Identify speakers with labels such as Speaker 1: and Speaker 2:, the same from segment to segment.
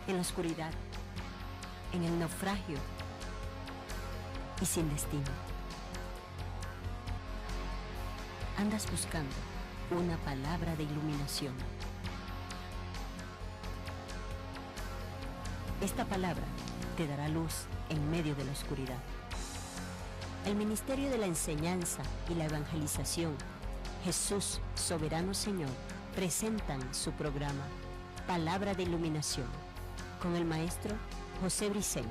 Speaker 1: en la oscuridad, en el naufragio y sin destino. Andas buscando una palabra de iluminación. Esta palabra te dará luz en medio de la oscuridad. El Ministerio de la Enseñanza y la Evangelización, Jesús Soberano Señor, presentan su programa Palabra de Iluminación con el maestro José Briceño.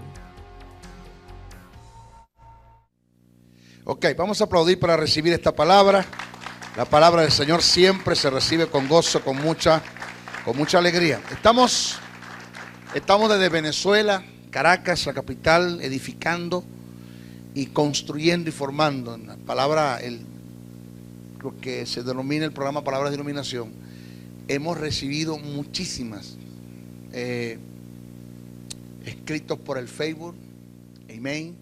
Speaker 2: Ok, vamos a aplaudir para recibir esta palabra. La palabra del Señor siempre se recibe con gozo, con mucha alegría. Estamos desde Venezuela, Caracas, la capital, edificando y construyendo y formando. La palabra, lo que se denomina el programa Palabras de Iluminación. Hemos recibido muchísimas escritos por el Facebook, email,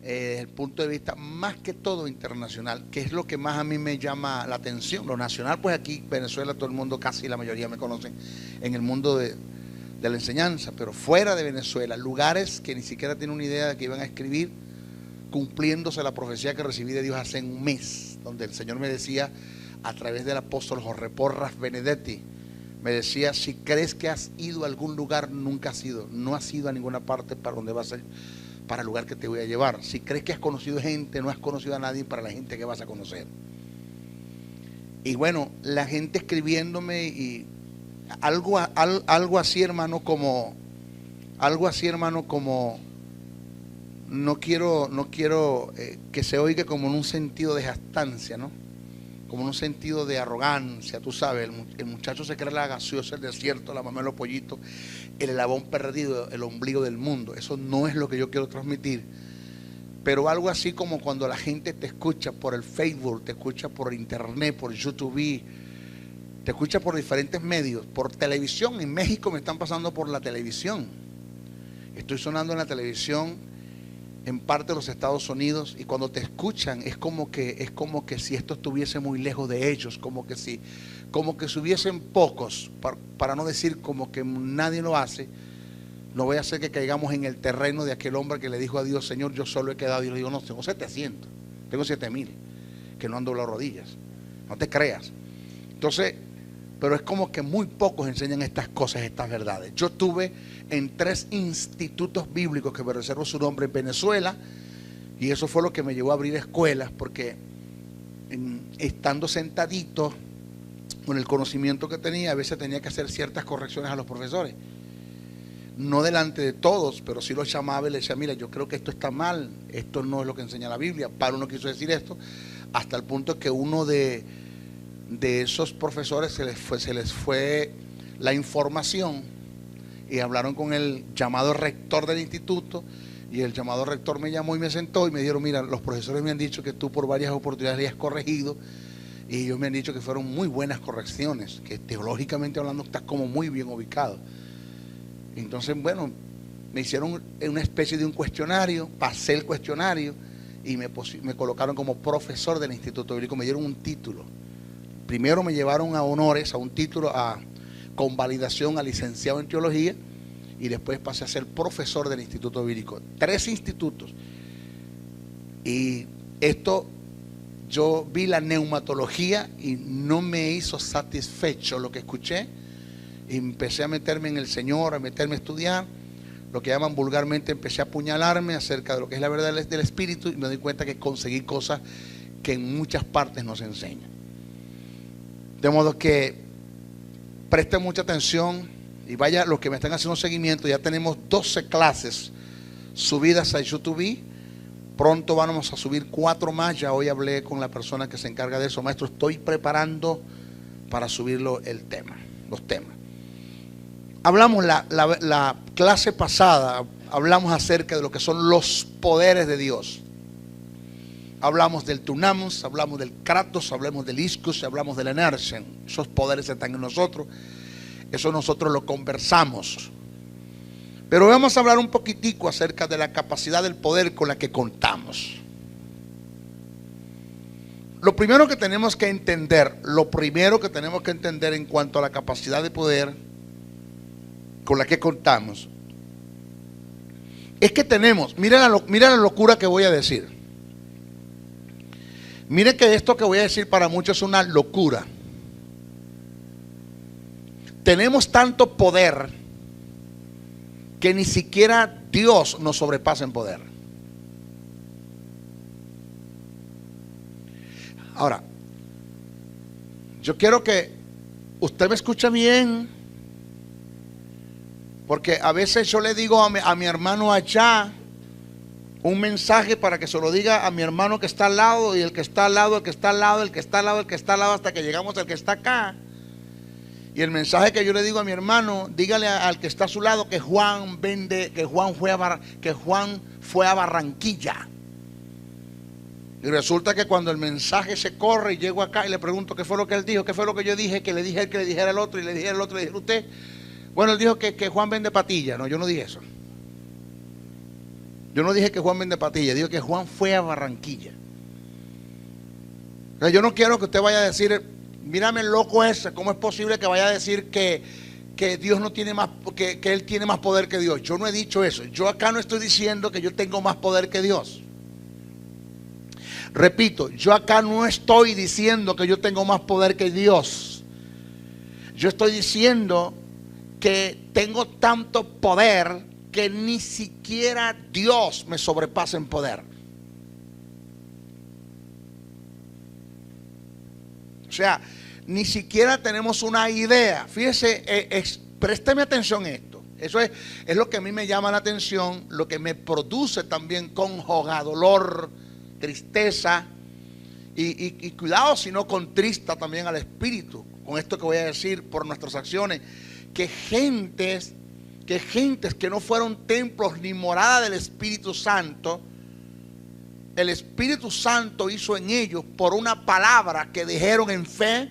Speaker 2: desde el punto de vista más que todo internacional, que es lo que más a mí me llama la atención. Lo nacional, pues aquí Venezuela, todo el mundo, casi la mayoría me conocen en el mundo de la enseñanza, pero fuera de Venezuela, lugares que ni siquiera tienen una idea de que iban a escribir, cumpliéndose la profecía que recibí de Dios hace un mes, donde el Señor me decía a través del apóstol Jorge Porras Benedetti, me decía: si crees que has ido a algún lugar, nunca has ido, no has ido a ninguna parte para donde vas a ir, para el lugar que te voy a llevar. Si crees que has conocido gente, no has conocido a nadie para la gente que vas a conocer. Y bueno, la gente escribiéndome y algo así, hermano, como no quiero que se oiga como en un sentido de jactancia, ¿no? Como en un sentido de arrogancia, tú sabes, el muchacho se cree la gaseosa, el desierto, la mamá de los pollitos, el eslabón perdido, el ombligo del mundo. Eso no es lo que yo quiero transmitir. Pero algo así como cuando la gente te escucha por el Facebook, te escucha por internet, por YouTube, te escucha por diferentes medios, por televisión. En México me están pasando por la televisión. Estoy sonando en la televisión en parte de los Estados Unidos, y cuando te escuchan es como que si esto estuviese muy lejos de ellos, como que si hubiesen pocos, para no decir como que nadie lo hace. No voy a hacer que caigamos en el terreno de aquel hombre que le dijo a Dios: Señor, yo solo he quedado. Y le digo: no, tengo 700, tengo 7000 que no han doblado rodillas. No te creas. Entonces, pero es como que muy pocos enseñan estas cosas, estas verdades. Yo tuve en 3 institutos bíblicos, que me reservo su nombre, en Venezuela, y eso fue lo que me llevó a abrir escuelas, porque estando sentadito con el conocimiento que tenía, a veces tenía que hacer ciertas correcciones a los profesores, no delante de todos, pero sí los llamaba y les decía: mira, yo creo que esto está mal, esto no es lo que enseña la Biblia. Pablo no quiso decir esto, hasta el punto que uno de esos profesores se les fue la información y hablaron con el llamado rector del instituto, y el llamado rector me llamó y me sentó y me dijeron: mira, los profesores me han dicho que tú por varias oportunidades le has corregido, y ellos me han dicho que fueron muy buenas correcciones, que teológicamente hablando estás como muy bien ubicado. Entonces, bueno, me hicieron una especie de un cuestionario, pasé el cuestionario y me colocaron como profesor del Instituto Bíblico, me dieron un título. Primero me llevaron a honores, a un título, a convalidación a licenciado en teología, y después pasé a ser profesor del Instituto Bíblico. 3 institutos. Y esto, yo vi la neumatología y no me hizo satisfecho lo que escuché, y empecé a meterme en el Señor, a meterme a estudiar, lo que llaman vulgarmente, empecé a apuñalarme acerca de lo que es la verdad del Espíritu, y me doy cuenta que conseguí cosas que en muchas partes no se enseñan. De modo que presten mucha atención y vaya, los que me están haciendo seguimiento, ya tenemos 12 clases subidas a YouTube. Pronto vamos a subir 4 más. Ya hoy hablé con la persona que se encarga de eso. Maestro, estoy preparando para subirlo los temas. Hablamos la clase pasada, hablamos acerca de lo que son los poderes de Dios. Hablamos del Dunamis, hablamos del Kratos, hablamos del Ischus, hablamos del Enersen. Esos poderes están en nosotros. Eso nosotros lo conversamos. Pero vamos a hablar un poquitico acerca de la capacidad del poder con la que contamos. Lo primero que tenemos que entender en cuanto a la capacidad de poder con la que contamos, es que tenemos, mira la locura que voy a decir. Mire que esto que voy a decir para muchos es una locura. Tenemos tanto poder que ni siquiera Dios nos sobrepasa en poder. Ahora, yo quiero que usted me escuche bien, porque a veces yo le digo a mi hermano allá un mensaje para que se lo diga a mi hermano que está al lado, y el que está al lado, el que está al lado, el que está al lado, el que está al lado, hasta que llegamos al que está acá. Y el mensaje que yo le digo a mi hermano, dígale al que está a su lado que Juan fue a Barranquilla. Y resulta que cuando el mensaje se corre y llego acá y le pregunto qué fue lo que él dijo, qué fue lo que yo dije, que le dije a él, que le dijera al otro, y le dije al otro, le dije a usted. Bueno, él dijo que Juan vende patilla. No, yo no dije eso. Yo no dije que Juan vende patilla, digo que Juan fue a Barranquilla. O sea, yo no quiero que usted vaya a decir, mírame loco ese, ¿cómo es posible que vaya a decir que Dios no tiene más, que él tiene más poder que Dios? Yo no he dicho eso. Yo acá no estoy diciendo que yo tengo más poder que Dios. Repito, yo acá no estoy diciendo que yo tengo más poder que Dios. Yo estoy diciendo que tengo tanto poder que ni siquiera Dios me sobrepasa en poder. O sea, ni siquiera tenemos una idea. Fíjese, présteme atención a esto. Eso es lo que a mí me llama la atención, lo que me produce también congoja, dolor, tristeza y cuidado si no contrista también al espíritu con esto que voy a decir por nuestras acciones, que gentes que no fueron templos ni morada del Espíritu Santo, el Espíritu Santo hizo en ellos, por una palabra que dijeron en fe,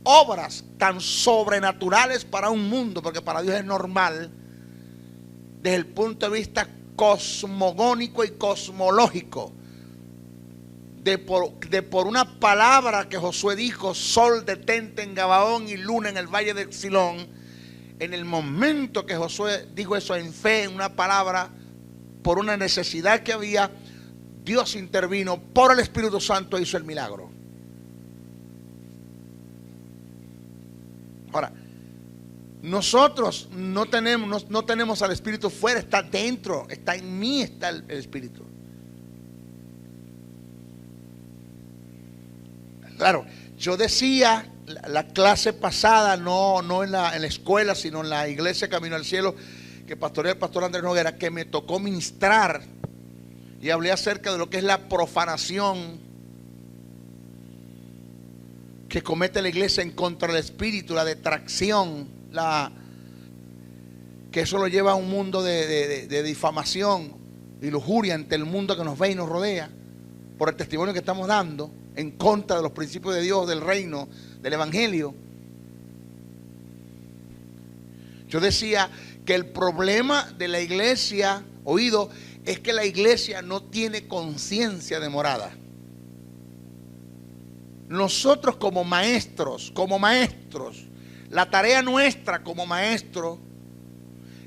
Speaker 2: obras tan sobrenaturales para un mundo, porque para Dios es normal, desde el punto de vista cosmogónico y cosmológico, de por una palabra que Josué dijo, sol detente en Gabaón y luna en el valle de Silón. En el momento que Josué dijo eso en fe, en una palabra, por una necesidad que había, Dios intervino, por el Espíritu Santo hizo el milagro. Ahora, nosotros no tenemos al Espíritu fuera, está dentro, está en mí, está el Espíritu. Claro, yo decía la clase pasada, no en la escuela, sino en la iglesia Camino al Cielo, que pastorea el pastor Andrés Noguera, que me tocó ministrar, y hablé acerca de lo que es la profanación que comete la iglesia en contra del Espíritu, la detracción, que eso lo lleva a un mundo de difamación y lujuria ante el mundo que nos ve y nos rodea, por el testimonio que estamos dando en contra de los principios de Dios, del reino, del evangelio. Yo decía que el problema de la iglesia, oído, es que la iglesia no tiene conciencia de morada. Nosotros como maestros, la tarea nuestra como maestros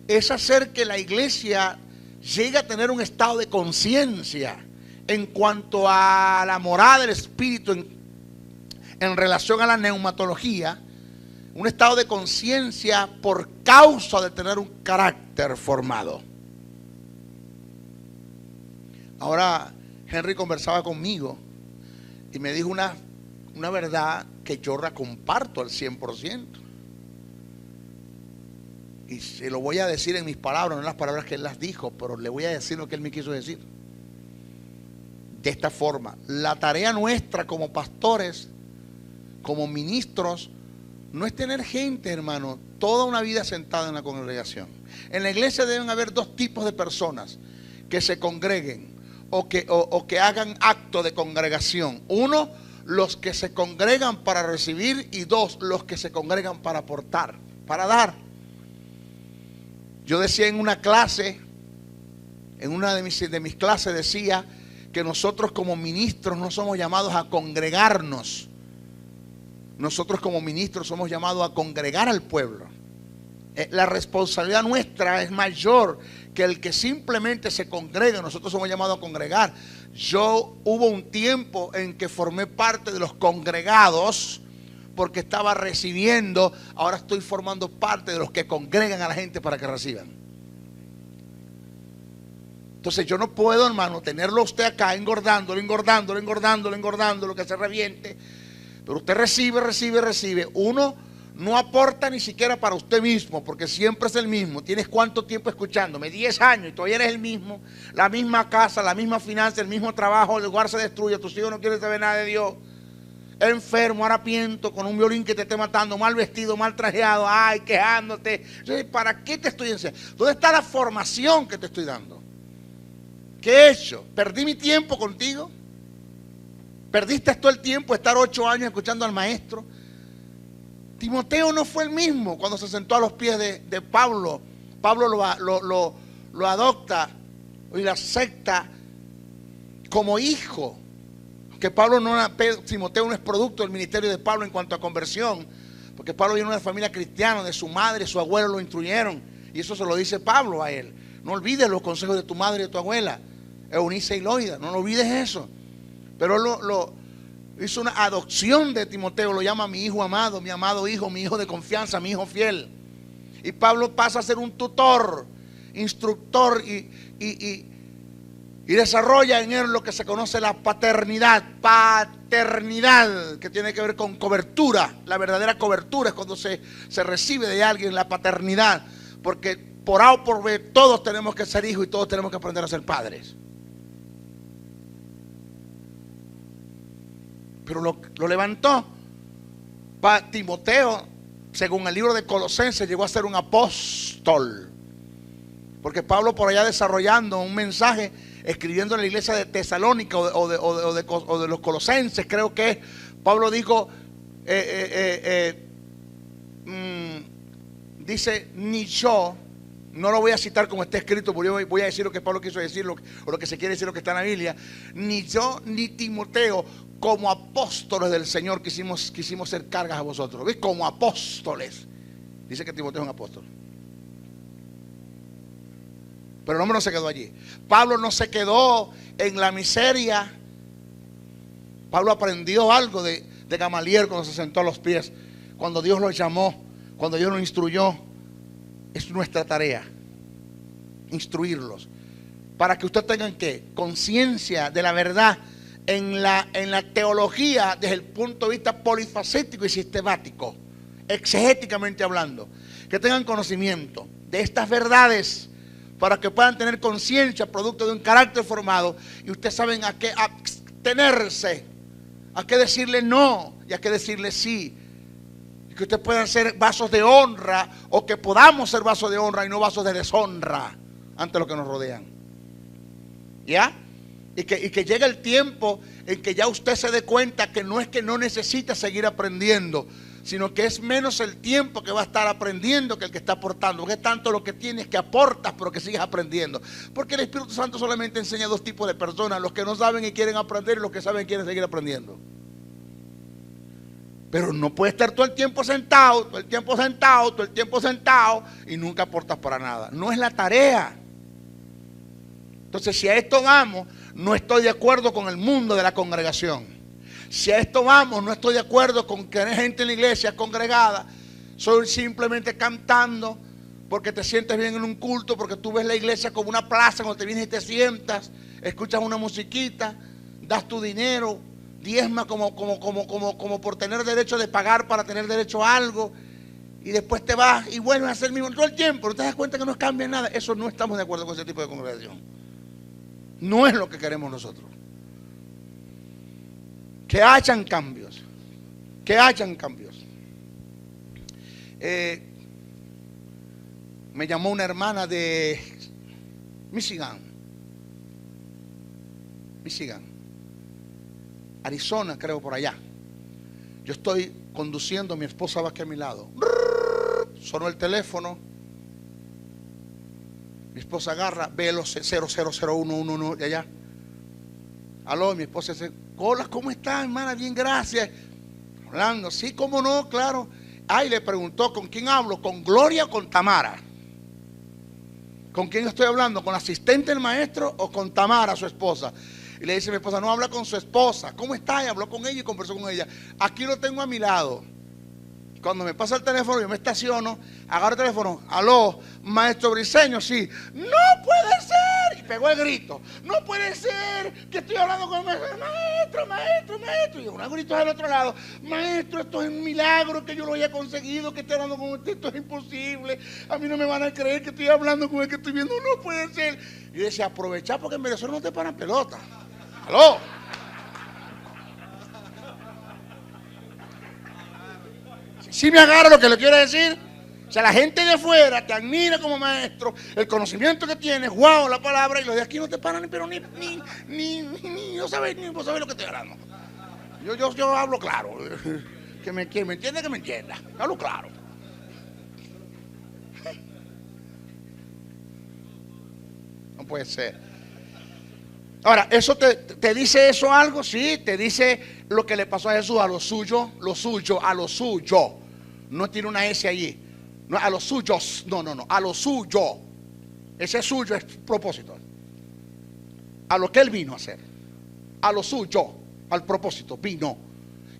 Speaker 2: es hacer que la iglesia llegue a tener un estado de conciencia en cuanto a la morada del Espíritu en relación a la neumatología, un estado de conciencia por causa de tener un carácter formado. Ahora Henry conversaba conmigo y me dijo una verdad que yo la comparto al 100%. Y se lo voy a decir en mis palabras, no en las palabras que él las dijo, pero le voy a decir lo que él me quiso decir. De esta forma, la tarea nuestra como pastores, como ministros, no es tener gente, hermano, toda una vida sentada en la congregación. En la iglesia deben haber dos tipos de personas que se congreguen o que hagan acto de congregación. Uno, los que se congregan para recibir, y dos, los que se congregan para aportar, para dar. Yo decía en una clase, en una de mis clases decía que nosotros como ministros no somos llamados a congregarnos. Nosotros como ministros somos llamados a congregar al pueblo La responsabilidad nuestra es mayor que el que simplemente se congrega. Nosotros somos llamados a congregar. Hubo un tiempo en que formé parte de los congregados porque estaba recibiendo. Ahora estoy formando parte de los que congregan a la gente para que reciban. Entonces yo no puedo, hermano, tenerlo usted acá engordándolo, lo que se reviente. Pero usted recibe. Uno no aporta ni siquiera para usted mismo, porque siempre es el mismo. ¿Tienes cuánto tiempo escuchándome? 10 años y todavía eres el mismo. La misma casa, la misma finanza, el mismo trabajo, el lugar se destruye, tus hijos no quieren saber nada de Dios. Enfermo, harapiento, con un violín que te esté matando, mal vestido, mal trajeado, ay, quejándote. Entonces, ¿para qué te estoy enseñando? ¿Dónde está la formación que te estoy dando? ¿Qué he hecho? ¿Perdí mi tiempo contigo? ¿Perdiste todo el tiempo estar 8 años escuchando al maestro? Timoteo no fue el mismo cuando se sentó a los pies de Pablo. Pablo lo adopta y lo acepta como hijo. Que Timoteo no es producto del ministerio de Pablo en cuanto a conversión, porque Pablo viene de una familia cristiana, de su madre, su abuelo lo instruyeron, y eso se lo dice Pablo a él. No olvides los consejos de tu madre y de tu abuela, Eunice y Loida, no olvides eso. Pero hizo una adopción de Timoteo, lo llama mi hijo amado, mi amado hijo, mi hijo de confianza, mi hijo fiel. Y Pablo pasa a ser un tutor, instructor y desarrolla en él lo que se conoce la paternidad, que tiene que ver con cobertura. La verdadera cobertura es cuando se recibe de alguien la paternidad, porque por A o por B todos tenemos que ser hijos y todos tenemos que aprender a ser padres. Pero lo levantó. Timoteo, según el libro de Colosenses, llegó a ser un apóstol, porque Pablo por allá desarrollando un mensaje, escribiendo en la iglesia de Tesalónica o de los Colosenses, creo que Pablo dijo, dice, ni yo, no lo voy a citar como está escrito, porque yo voy a decir lo que Pablo quiso decir, o lo que se quiere decir, lo que está en la Biblia. Ni yo ni Timoteo, como apóstoles del Señor, quisimos ser cargas a vosotros. ¿Ves? Como apóstoles. Dice que Timoteo es un apóstol. Pero el hombre no se quedó allí. Pablo no se quedó en la miseria. Pablo aprendió algo de Gamaliel cuando se sentó a los pies, cuando Dios lo llamó, cuando Dios lo instruyó. Es nuestra tarea instruirlos para que ustedes tengan conciencia de la verdad en la teología desde el punto de vista polifacético y sistemático, exegéticamente hablando, que tengan conocimiento de estas verdades para que puedan tener conciencia producto de un carácter formado, y ustedes saben a qué abstenerse, a qué decirle no y a qué decirle sí. Que ustedes puedan ser vasos de honra, o que podamos ser vasos de honra y no vasos de deshonra ante los que nos rodean. ¿Ya? Y que llegue el tiempo en que ya usted se dé cuenta que no es que no necesita seguir aprendiendo, sino que es menos el tiempo que va a estar aprendiendo que el que está aportando. Porque es tanto lo que tienes que aportas, pero que sigues aprendiendo. Porque el Espíritu Santo solamente enseña a dos tipos de personas: los que no saben y quieren aprender, y los que saben y quieren seguir aprendiendo. Pero no puedes estar todo el tiempo sentado y nunca aportas para nada. No es la tarea. Entonces, si a esto vamos, no estoy de acuerdo con el mundo de la congregación. Si a esto vamos, no estoy de acuerdo con que hay gente en la iglesia congregada. Soy simplemente cantando porque te sientes bien en un culto, porque tú ves la iglesia como una plaza donde te vienes y te sientas, escuchas una musiquita, das tu dinero, diezma como por tener derecho de pagar para tener derecho a algo, y después te vas y vuelves a hacer el mismo todo el tiempo. No te das cuenta que no cambia nada. Eso no estamos de acuerdo con ese tipo de congregación. No es lo que queremos nosotros. Que hayan cambios. Que hayan cambios. Me llamó una hermana de Michigan, Arizona, creo, por allá. Yo estoy conduciendo, mi esposa va aquí a mi lado. Sonó el teléfono. Mi esposa agarra, ve los 00011 de allá. Aló, mi esposa dice: hola, ¿cómo estás, hermana? Bien, gracias. Hablando, sí, cómo no, claro. y le preguntó, ¿con quién hablo? ¿Con Gloria o con Tamara? ¿Con quién estoy hablando? ¿Con la asistente del maestro o con Tamara, su esposa? Y le dice mi esposa, no, habla con su esposa. ¿Cómo está? Y habló con ella y conversó con ella. Aquí lo tengo a mi lado. Cuando me pasa el teléfono, yo me estaciono, agarro el teléfono, aló, maestro Briceño, sí. No puede ser. Y pegó el grito. No puede ser que estoy hablando con el maestro. Maestro. Y un grito del otro lado. Maestro, esto es un milagro que yo lo haya conseguido, que esté hablando con usted. Esto es imposible. A mí no me van a creer que estoy hablando con el que estoy viendo. No puede ser. Y yo decía, aprovechar porque en Venezuela no te paran pelota. Aló. Si me agarra lo que le quiero decir. O sea, la gente de afuera te admira como maestro, el conocimiento que tienes, wow, la palabra, y los de aquí no te paran, pero ni no sabes lo que estoy hablando. Yo hablo claro. Que me entienda, que me entienda. Hablo claro. No puede ser. Ahora, ¿eso te dice eso algo? Sí, te dice lo que le pasó a Jesús, a lo suyo. No tiene una S allí. No, a los suyos, no, a lo suyo. Ese suyo es propósito. A lo que él vino a hacer. A lo suyo, al propósito, vino.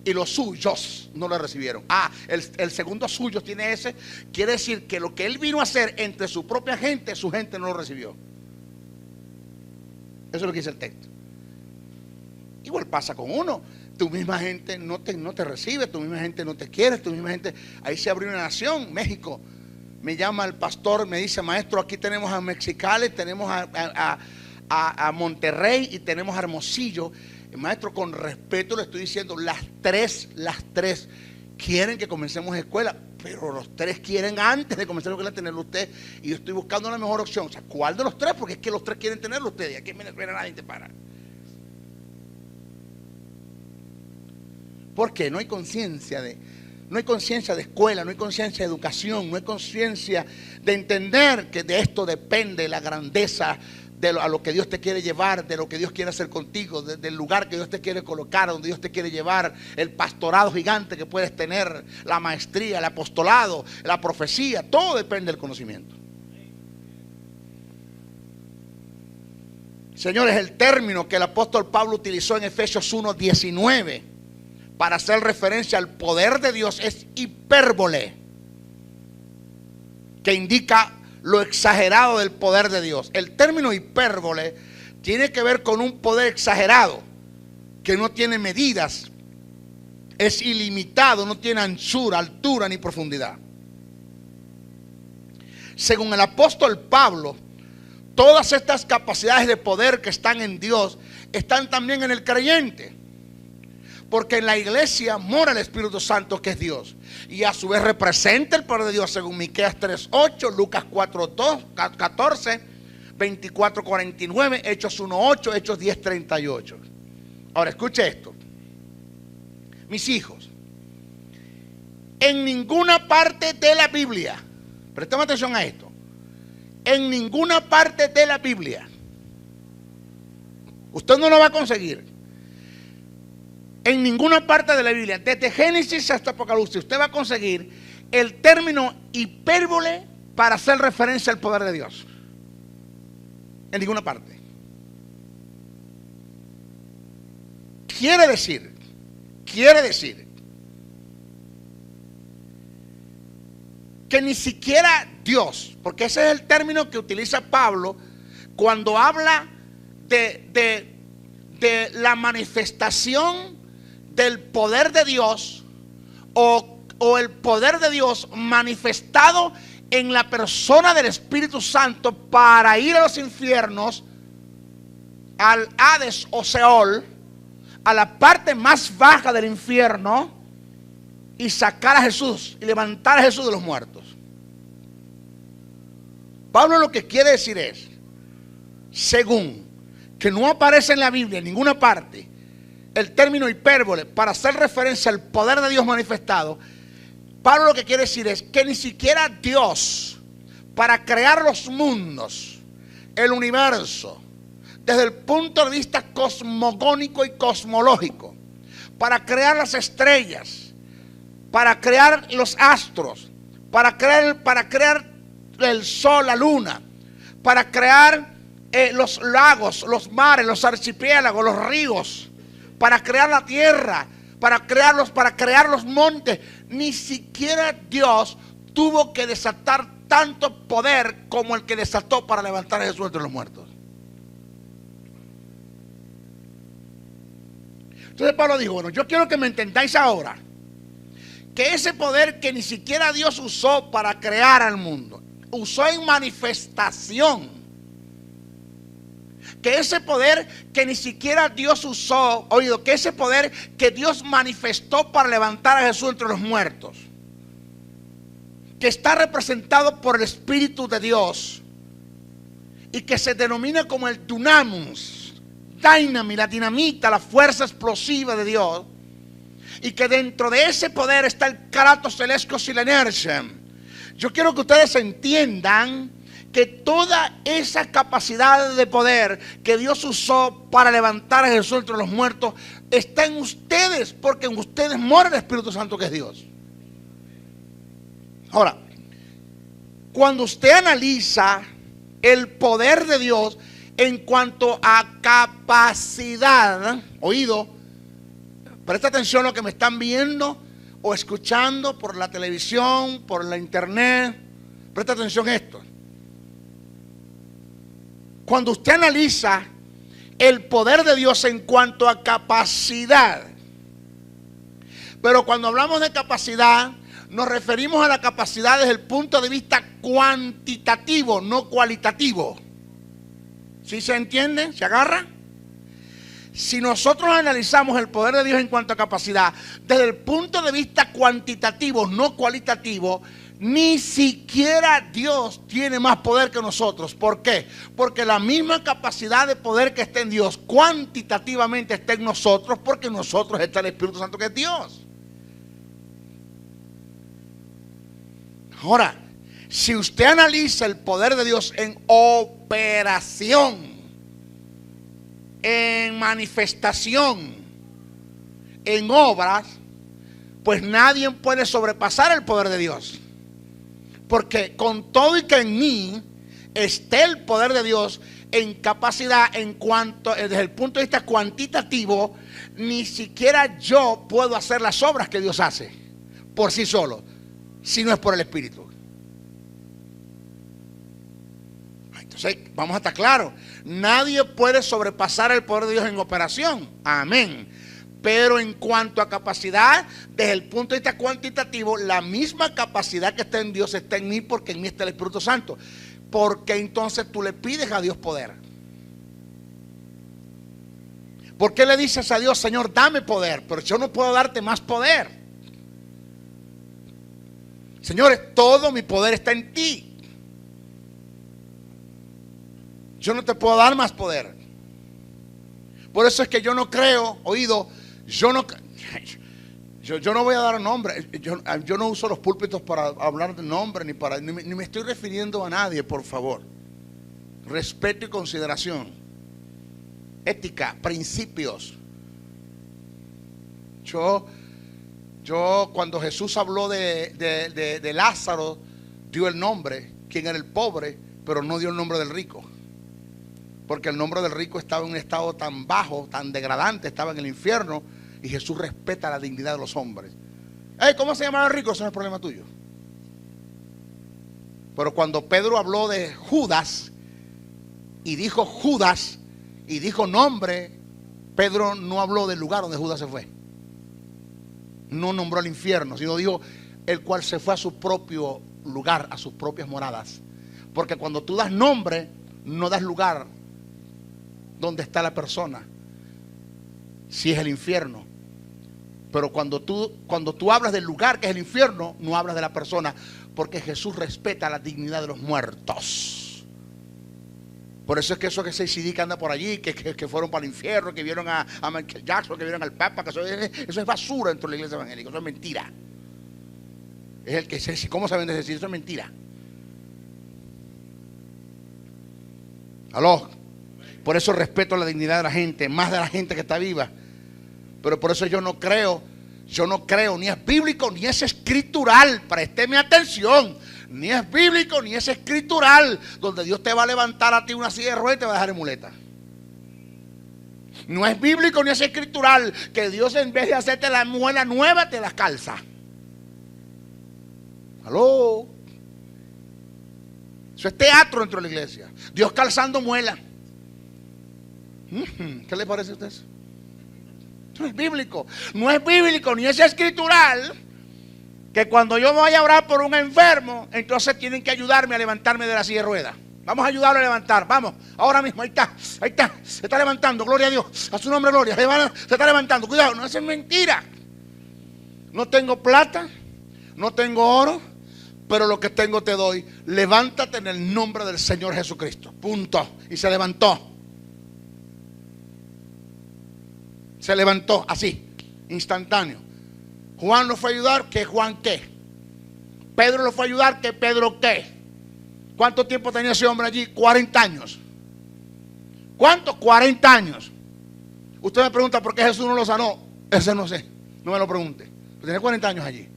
Speaker 2: Y los suyos no lo recibieron. El segundo suyo tiene ese. Quiere decir que lo que él vino a hacer entre su propia gente, su gente no lo recibió. Eso es lo que dice el texto. Igual pasa con uno. Tu misma gente no te recibe, tu misma gente no te quiere, tu misma gente. Ahí se abrió una nación, México. Me llama el pastor, me dice, maestro, aquí tenemos a Mexicali, tenemos a Monterrey y tenemos a Hermosillo. Maestro, con respeto le estoy diciendo, las tres quieren que comencemos escuela, pero los tres quieren antes de comenzar la escuela tenerlo usted. Y yo estoy buscando la mejor opción. O sea, ¿cuál de los tres? Porque es que los tres quieren tenerlo usted. Y aquí en Venezuela nadie te para. Porque no hay conciencia de escuela, no hay conciencia de educación, no hay conciencia de entender que de esto depende la grandeza a lo que Dios te quiere llevar, de lo que Dios quiere hacer contigo, del lugar que Dios te quiere colocar, donde Dios te quiere llevar, el pastorado gigante que puedes tener, la maestría, el apostolado, la profecía, todo depende del conocimiento. Señores, el término que el apóstol Pablo utilizó en Efesios 1:19 para hacer referencia al poder de Dios es hipérbole, que indica lo exagerado del poder de Dios. El término hipérbole tiene que ver con un poder exagerado que no tiene medidas, es ilimitado, no tiene anchura, altura ni profundidad. Según el apóstol Pablo, todas estas capacidades de poder que están en Dios están también en el creyente. Porque en la iglesia mora el Espíritu Santo, que es Dios, y a su vez representa el poder de Dios, según Miqueas 3:8, Lucas 4:14, 24:49, Hechos 1:8, Hechos 10:38. Ahora escuche esto. Mis hijos, en ninguna parte de la Biblia, prestemos atención a esto, en ninguna parte de la Biblia, usted no lo va a conseguir. En ninguna parte de la Biblia, desde Génesis hasta Apocalipsis, usted va a conseguir el término hipérbole para hacer referencia al poder de Dios. En ninguna parte. Quiere decir que ni siquiera Dios, porque ese es el término que utiliza Pablo cuando habla de la manifestación del poder de Dios o el poder de Dios manifestado en la persona del Espíritu Santo para ir a los infiernos, al Hades o Seol, a la parte más baja del infierno, y sacar a Jesús y levantar a Jesús de los muertos. Pablo lo que quiere decir es, según que no aparece en la Biblia en ninguna parte el término hipérbole para hacer referencia al poder de Dios manifestado, Pablo lo que quiere decir es que ni siquiera Dios, para crear los mundos, el universo, desde el punto de vista cosmogónico y cosmológico, para crear las estrellas, para crear los astros, para crear el sol, la luna, para crear los lagos, los mares, los archipiélagos, los ríos, para crear la tierra, para crear los montes. Ni siquiera Dios tuvo que desatar tanto poder como el que desató para levantar a Jesús entre los muertos. Entonces Pablo dijo, bueno, yo quiero que me entendáis ahora que ese poder que ni siquiera Dios usó para crear al mundo, usó en manifestación. Que ese poder que ni siquiera Dios usó, oído, que ese poder que Dios manifestó para levantar a Jesús entre los muertos, que está representado por el Espíritu de Dios y que se denomina como el dunamus, la dinamita, la fuerza explosiva de Dios, y que dentro de ese poder está el kratos telescos y la inercia. Yo quiero que ustedes entiendan que toda esa capacidad de poder que Dios usó para levantar a Jesús entre los muertos está en ustedes, porque en ustedes mora el Espíritu Santo, que es Dios. Ahora, cuando usted analiza el poder de Dios en cuanto a capacidad, oído, presta atención a lo que me están viendo o escuchando por la televisión, por la internet, presta atención a esto. Cuando usted analiza el poder de Dios en cuanto a capacidad, pero cuando hablamos de capacidad, nos referimos a la capacidad desde el punto de vista cuantitativo, no cualitativo. ¿Sí se entiende? ¿Se agarra? Si nosotros analizamos el poder de Dios en cuanto a capacidad desde el punto de vista cuantitativo, no cualitativo, ni siquiera Dios tiene más poder que nosotros. ¿Por qué? Porque la misma capacidad de poder que está en Dios cuantitativamente está en nosotros, porque en nosotros está el Espíritu Santo, que es Dios. Ahora, si usted analiza el poder de Dios en operación, en manifestación, en obras, pues nadie puede sobrepasar el poder de Dios. Porque con todo y que en mí esté el poder de Dios en capacidad, en cuanto, desde el punto de vista cuantitativo, ni siquiera yo puedo hacer las obras que Dios hace por sí solo, si no es por el Espíritu. Entonces, vamos a estar claros, nadie puede sobrepasar el poder de Dios en operación. Amén. Pero en cuanto a capacidad, desde el punto de vista cuantitativo, la misma capacidad que está en Dios está en mí, porque en mí está el Espíritu Santo. Porque entonces tú le pides a Dios poder. ¿Por qué le dices a Dios, Señor, dame poder? Pero yo no puedo darte más poder. Señores, todo mi poder está en ti. Yo no te puedo dar más poder. Por eso es que yo no creo, oído, yo no voy a dar nombre. Yo no uso los púlpitos para hablar de nombre, ni me estoy refiriendo a nadie, por favor. Respeto y consideración, ética, principios. Yo cuando Jesús habló de Lázaro, dio el nombre, quien era el pobre, pero no dio el nombre del rico. Porque el nombre del rico estaba en un estado tan bajo, tan degradante, estaba en el infierno, y Jesús respeta la dignidad de los hombres. ¿Cómo se llamaba el rico? Eso no es problema tuyo. Pero cuando Pedro habló de Judas, y dijo nombre, Pedro no habló del lugar donde Judas se fue. No nombró el infierno, sino dijo el cual se fue a su propio lugar, a sus propias moradas. Porque cuando tú das nombre, no das lugar donde está la persona, si es el infierno. Pero cuando tú hablas del lugar que es el infierno, no hablas de la persona, porque Jesús respeta la dignidad de los muertos. Por eso es que eso que se CD que anda por allí, que fueron para el infierno, que vieron a Michael Jackson, que vieron al Papa, que eso es basura dentro de la iglesia evangélica, eso es mentira. Es el que se, ¿cómo saben decir? Eso es mentira. Aló. Por eso respeto la dignidad de la gente, más de la gente que está viva. Pero por eso yo no creo Yo no creo, ni es bíblico, ni es escritural. Présteme atención. Ni es bíblico, ni es escritural, donde Dios te va a levantar a ti una silla de ruedas y te va a dejar en muleta. No es bíblico, ni es escritural, que Dios en vez de hacerte la muela nueva, te la calza. ¿Aló? Eso es teatro dentro de la iglesia. Dios calzando muela. ¿Qué le parece a usted eso? No es bíblico. No es bíblico ni es escritural que cuando yo vaya a orar por un enfermo, entonces tienen que ayudarme a levantarme de la silla de ruedas. Vamos a ayudarlo a levantar. Vamos, ahora mismo, ahí está. Se está levantando, gloria a Dios. A su nombre, gloria. Se está levantando. Cuidado, no, eso es mentira. No tengo plata, no tengo oro, pero lo que tengo te doy. Levántate en el nombre del Señor Jesucristo. Punto. Y se levantó. Se levantó así, instantáneo. Juan lo fue a ayudar, ¿que Juan qué? Pedro lo fue a ayudar, ¿que Pedro qué? ¿Cuánto tiempo tenía ese hombre allí? 40 años. ¿Cuánto? 40 años. Usted me pregunta por qué Jesús no lo sanó. Ese no sé, no me lo pregunte. Tenía 40 años allí.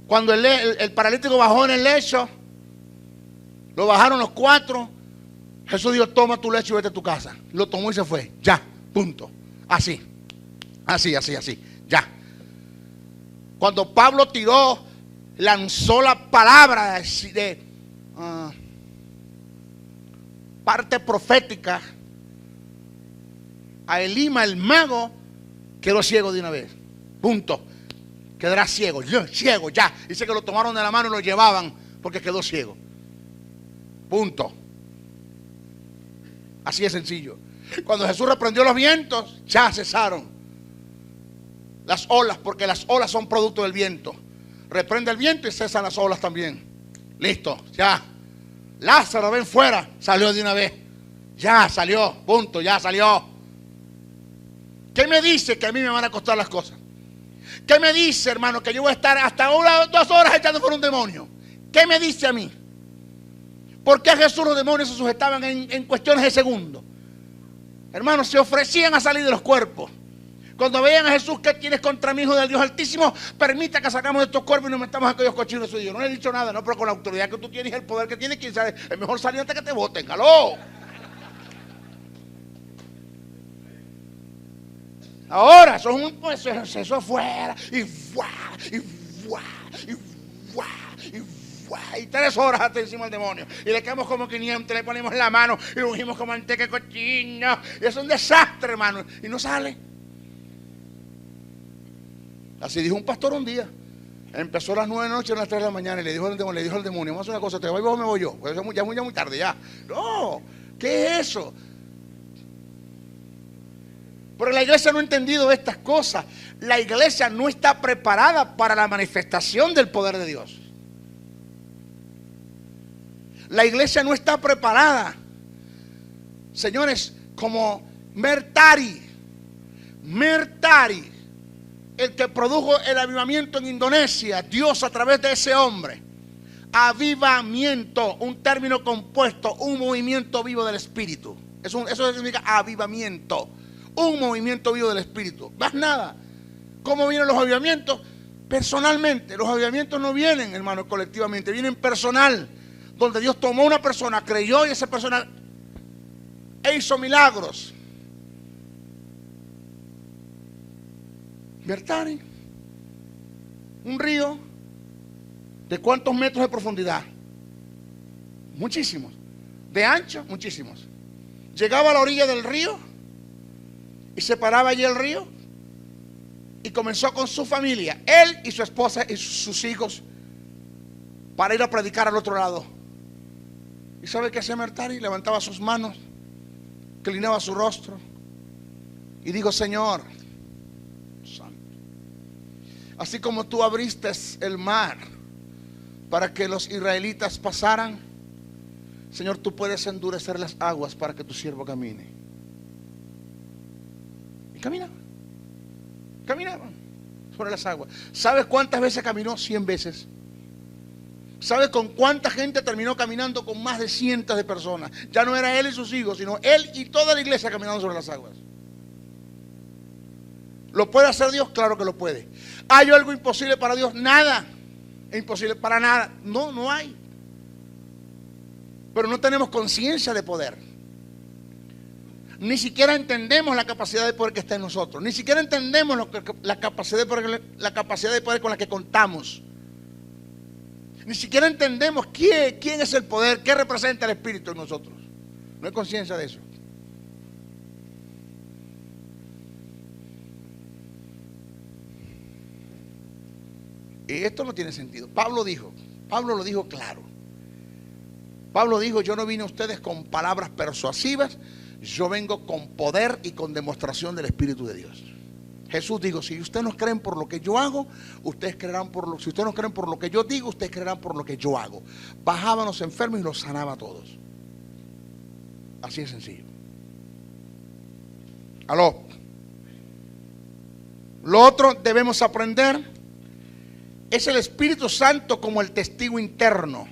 Speaker 2: Cuando el paralítico bajó en el lecho, lo bajaron los 4. Jesús dijo, toma tu lecho y vete a tu casa. Lo tomó y se fue, ya. Punto. Así. Ya. Cuando Pablo lanzó la palabra de parte profética a Elima, el mago, quedó ciego de una vez. Punto. Quedará ciego. Ciego, ya. Dice que lo tomaron de la mano y lo llevaban porque quedó ciego. Punto. Así de sencillo. Cuando Jesús reprendió los vientos, ya cesaron las olas, porque las olas son producto del viento. Reprende el viento y cesan las olas también. Listo, ya. Lázaro, ven fuera. Salió de una vez. Ya salió, punto, ya salió. ¿Qué me dice? Que a mí me van a costar las cosas. ¿Qué me dice, hermano? Que yo voy a estar hasta 1 o 2 horas echando por un demonio. ¿Qué me dice a mí? ¿Por qué a Jesús los demonios se sujetaban en cuestiones de segundos? Hermanos, se ofrecían a salir de los cuerpos. Cuando veían a Jesús, ¿qué tienes contra mi hijo del Dios Altísimo? Permita que sacamos de estos cuerpos y nos metamos a aquellos cochinos suyos. No le he dicho nada, no, pero con la autoridad que tú tienes y el poder que tienes, quién sabe, es mejor salir antes que te voten. ¡Aló! Ahora, eso afuera, y 3 horas hasta encima del demonio. Y le quedamos como 500, le ponemos la mano y lo ungimos como manteca de cochino. Y es un desastre, hermano. Y no sale. Así dijo un pastor un día. Empezó a las 9 de la noche, a las 3 de la mañana, y le dijo al demonio, vamos a hacer una cosa, te voy o me voy yo. Pues ya muy tarde ya. No, ¿qué es eso? Porque la iglesia no ha entendido estas cosas. La iglesia no está preparada para la manifestación del poder de Dios. La iglesia no está preparada. Señores, como Mertari, el que produjo el avivamiento en Indonesia, Dios a través de ese hombre. Avivamiento, un término compuesto, un movimiento vivo del Espíritu. Eso significa avivamiento, un movimiento vivo del Espíritu. Más nada. ¿Cómo vienen los avivamientos? Personalmente. Los avivamientos no vienen, hermanos, colectivamente, vienen personal. Donde Dios tomó una persona, creyó y esa persona hizo milagros. Bertani, un río de ¿cuántos metros de profundidad? Muchísimos. De ancho, muchísimos. Llegaba a la orilla del río y se paraba allí el río y comenzó con su familia, él y su esposa y sus hijos, para ir a predicar al otro lado. ¿Y sabe qué hacía Mertari? Levantaba sus manos, inclinaba su rostro y dijo: Señor, santo, así como tú abriste el mar para que los israelitas pasaran, Señor, tú puedes endurecer las aguas para que tu siervo camine. Y caminaban sobre las aguas. ¿Sabes cuántas veces caminó? 100 veces. ¿Sabe con cuánta gente terminó caminando? Con más de cientos de personas. Ya no era él y sus hijos, sino él y toda la iglesia caminando sobre las aguas. ¿Lo puede hacer Dios? Claro que lo puede. ¿Hay algo imposible para Dios? Nada. Es imposible para nada. No, no hay. Pero no tenemos conciencia de poder. Ni siquiera entendemos la capacidad de poder que está en nosotros. Ni siquiera entendemos la capacidad de poder con la que contamos. Ni siquiera entendemos quién es el poder, qué representa el Espíritu en nosotros. No hay conciencia de eso. Y esto no tiene sentido. Pablo lo dijo claro. Pablo dijo: yo no vine a ustedes con palabras persuasivas, yo vengo con poder y con demostración del Espíritu de Dios. Jesús dijo: si ustedes no creen por lo que yo hago, ustedes creerán por lo, si ustedes no creen por lo que yo digo, ustedes creerán por lo que yo hago. Bajaba a los enfermos y los sanaba a todos. Así de sencillo. Aló. Lo otro debemos aprender es el Espíritu Santo como el testigo interno.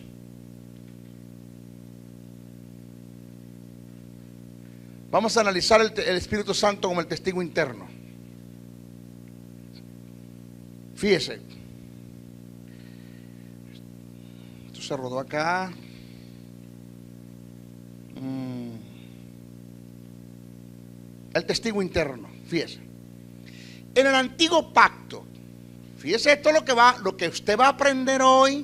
Speaker 2: Vamos a analizar el Espíritu Santo como el testigo interno. Fíjese. Esto se rodó acá. El testigo interno. Fíjese. En el antiguo pacto, fíjese esto lo que usted va a aprender hoy.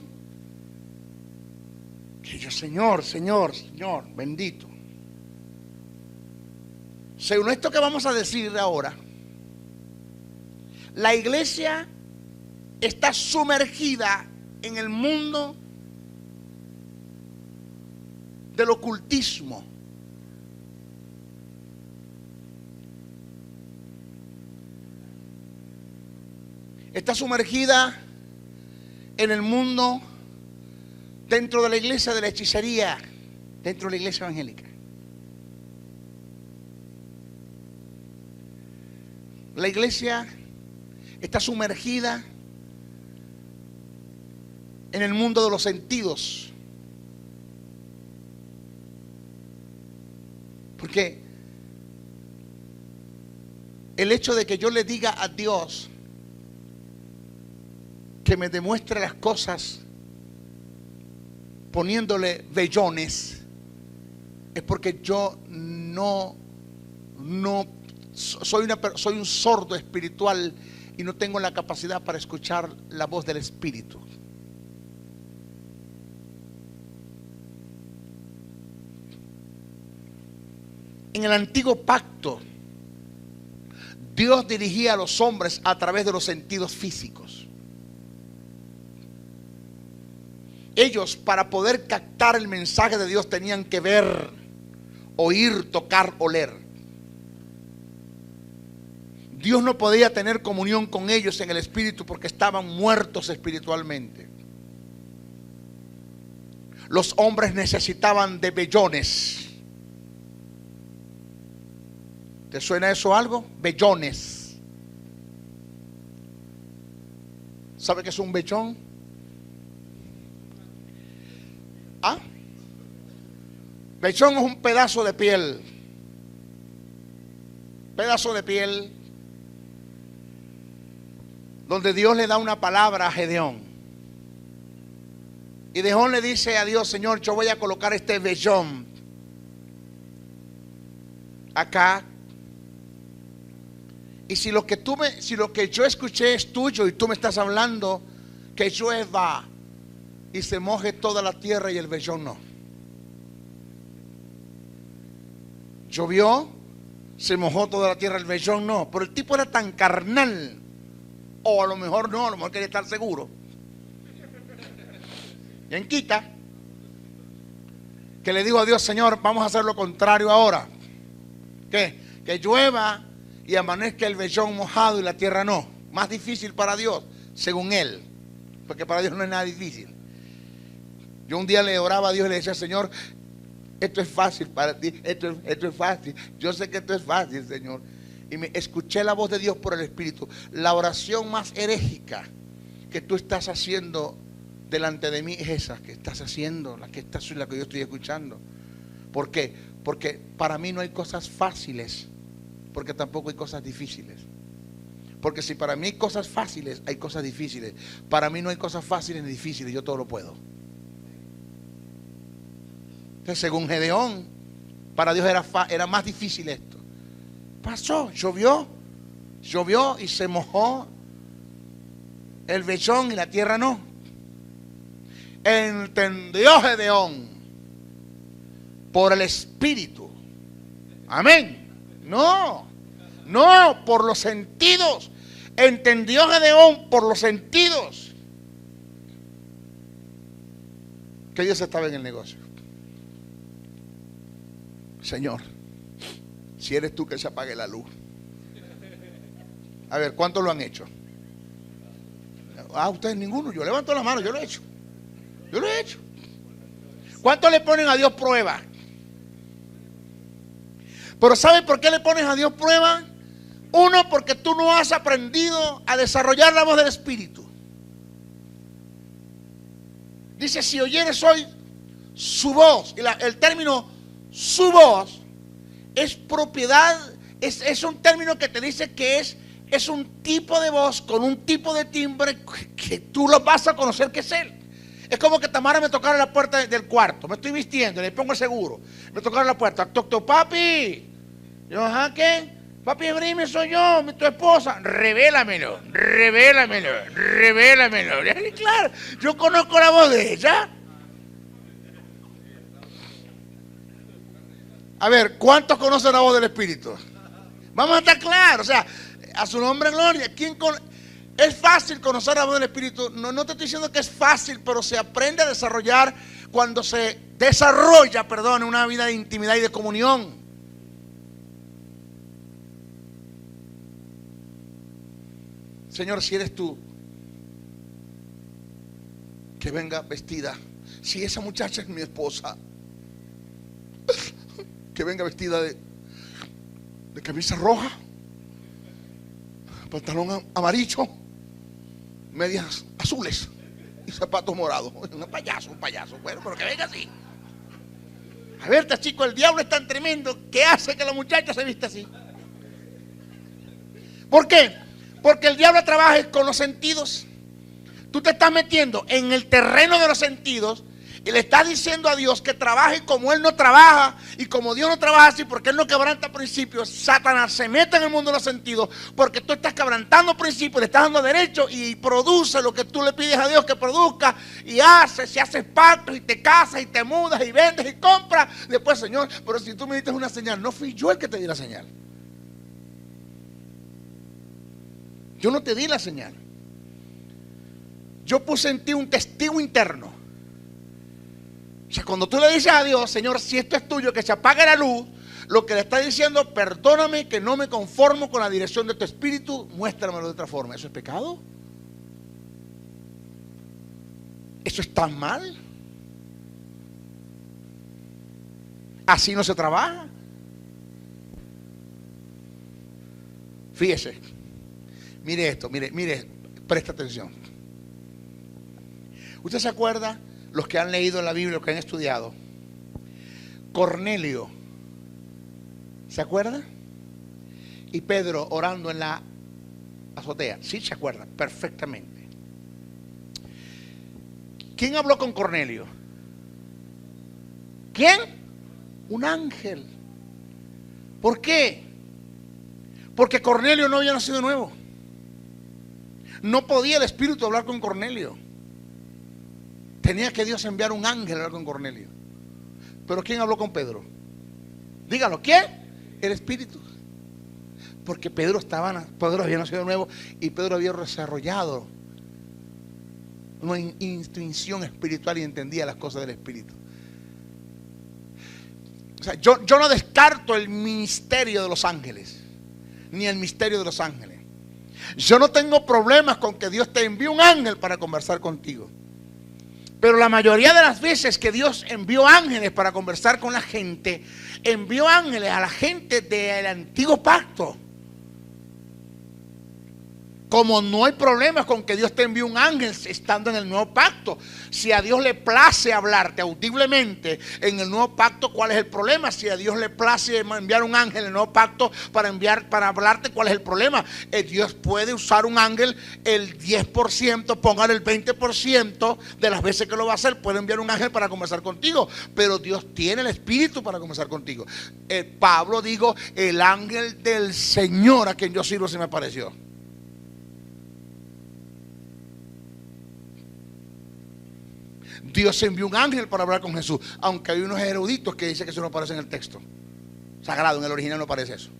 Speaker 2: Que yo, Señor, bendito. Según esto que vamos a decir ahora, la iglesia está sumergida en el mundo del ocultismo. Está sumergida en el mundo dentro de la iglesia de la hechicería, dentro de la iglesia evangélica. La iglesia está sumergida en el mundo de los sentidos. Porque el hecho de que yo le diga a Dios que me demuestre las cosas poniéndole vellones, es porque yo no soy un sordo espiritual y no tengo la capacidad para escuchar la voz del Espíritu. En el antiguo pacto, Dios dirigía a los hombres a través de los sentidos físicos. Ellos, para poder captar el mensaje de Dios, tenían que ver, oír, tocar, oler. Dios no podía tener comunión con ellos en el espíritu porque estaban muertos espiritualmente. Los hombres necesitaban de vellones. ¿Te suena eso algo? Vellones. ¿Sabe qué es un vellón? ¿Ah? Vellón es un pedazo de piel. Pedazo de piel donde Dios le da una palabra a Gedeón. Y Gedeón le dice a Dios: Señor, yo voy a colocar este vellón acá. Y si lo que yo escuché es tuyo y tú me estás hablando, que llueva y se moje toda la tierra y el vellón no. Llovió, se mojó toda la tierra, el vellón no. Pero el tipo era tan carnal. O a lo mejor no, a lo mejor quería estar seguro. Y en quita que le digo a Dios: Señor, vamos a hacer lo contrario ahora. ¿Qué? Que llueva y amanezca el vellón mojado y la tierra no. Más difícil para Dios, según él, porque para Dios no es nada difícil. Yo un día le oraba a Dios y le decía: Señor, esto es fácil para ti, esto es fácil. Yo sé que esto es fácil, Señor. Y me escuché la voz de Dios por el Espíritu. La oración más herégica que tú estás haciendo delante de mí es esa que estás haciendo, la que yo estoy escuchando. ¿Por qué? Porque para mí no hay cosas fáciles, porque tampoco hay cosas difíciles. Porque si para mí hay cosas fáciles, hay cosas difíciles. Para mí no hay cosas fáciles ni difíciles, yo todo lo puedo. Entonces, según Gedeón, para Dios era más difícil esto. Pasó, llovió y se mojó el vellón y la tierra no. Entendió Gedeón por el Espíritu. Amén. No, por los sentidos. Entendió Gedeón por los sentidos que Dios estaba en el negocio. Señor, si eres tú, que se apague la luz. A ver, ¿cuántos lo han hecho? Ustedes ninguno. Yo levanto la mano, yo lo he hecho. ¿Cuántos le ponen a Dios prueba? Pero ¿sabe por qué le pones a Dios prueba? Uno, porque tú no has aprendido a desarrollar la voz del Espíritu. Dice, si oyeres hoy su voz, y el término su voz es propiedad, es un término que te dice que es un tipo de voz con un tipo de timbre que tú lo vas a conocer que es él. Es como que Tamara me tocara la puerta del cuarto, me estoy vistiendo, le pongo el seguro, me tocara la puerta, toc, papi. Yo, ajá, ¿qué? Papi, abrime, soy yo, tu esposa. Revélamelo. Claro, yo conozco la voz de ella. A ver, ¿cuántos conocen la voz del Espíritu? Vamos a estar claros, o sea, a su nombre gloria. Es fácil conocer la voz del Espíritu. No te estoy diciendo que es fácil, pero se aprende a desarrollar cuando se desarrolla, una vida de intimidad y de comunión. Señor, si eres tú, que venga vestida. Si esa muchacha es mi esposa, que venga vestida de camisa roja, pantalón amarillo, medias azules y zapatos morados. Un payaso. Bueno, pero que venga así. A ver, chico, el diablo es tan tremendo que hace que la muchacha se vista así. ¿Por qué? Porque el diablo trabaja con los sentidos. Tú te estás metiendo en el terreno de los sentidos y le estás diciendo a Dios que trabaje como Él no trabaja, y como Dios no trabaja así, porque Él no quebranta principios. Satanás se mete en el mundo de los sentidos porque tú estás quebrantando principios, le estás dando derecho y produce lo que tú le pides a Dios que produzca, y haces pactos y te casas y te mudas y vendes y compras. Después, Señor, pero si tú me diste una señal, no fui yo el que te di la señal. Yo no te di la señal. Yo puse en ti un testigo interno. O sea, cuando tú le dices a Dios, Señor, si esto es tuyo, que se apague la luz, lo que le está diciendo, perdóname que no me conformo con la dirección de tu espíritu, muéstramelo de otra forma. ¿Eso es pecado? ¿Eso está mal? ¿Así no se trabaja? Fíjese. Mire esto, mire, presta atención. ¿Usted se acuerda, los que han leído la Biblia, los que han estudiado, Cornelio, ¿se acuerda? Y Pedro orando en la azotea? Sí, se acuerda, perfectamente. ¿Quién habló con Cornelio? ¿Quién? Un ángel. ¿Por qué? Porque Cornelio no había nacido de nuevo. No podía el Espíritu hablar con Cornelio. Tenía que Dios enviar un ángel a hablar con Cornelio. Pero ¿quién habló con Pedro? Dígalo, ¿quién? El Espíritu. Porque Pedro había nacido de nuevo y Pedro había desarrollado una intuición espiritual y entendía las cosas del Espíritu. O sea, yo no descarto el ministerio de los ángeles, ni el misterio de los ángeles. Yo no tengo problemas con que Dios te envíe un ángel para conversar contigo. Pero la mayoría de las veces que Dios envió ángeles para conversar con la gente, envió ángeles a la gente del antiguo pacto. Como no hay problema con que Dios te envíe un ángel estando en el nuevo pacto. Si a Dios le place hablarte audiblemente en el nuevo pacto, ¿cuál es el problema? Si a Dios le place enviar un ángel en el nuevo pacto para hablarte, ¿cuál es el problema? Dios puede usar un ángel el 10%, póngale el 20% de las veces que lo va a hacer. Puede enviar un ángel para conversar contigo, pero Dios tiene el Espíritu para conversar contigo. Pablo dijo, el ángel del Señor a quien yo sirvo se me apareció. Dios envió un ángel para hablar con Jesús, aunque hay unos eruditos que dicen que eso no aparece en el texto sagrado, en el original no aparece eso.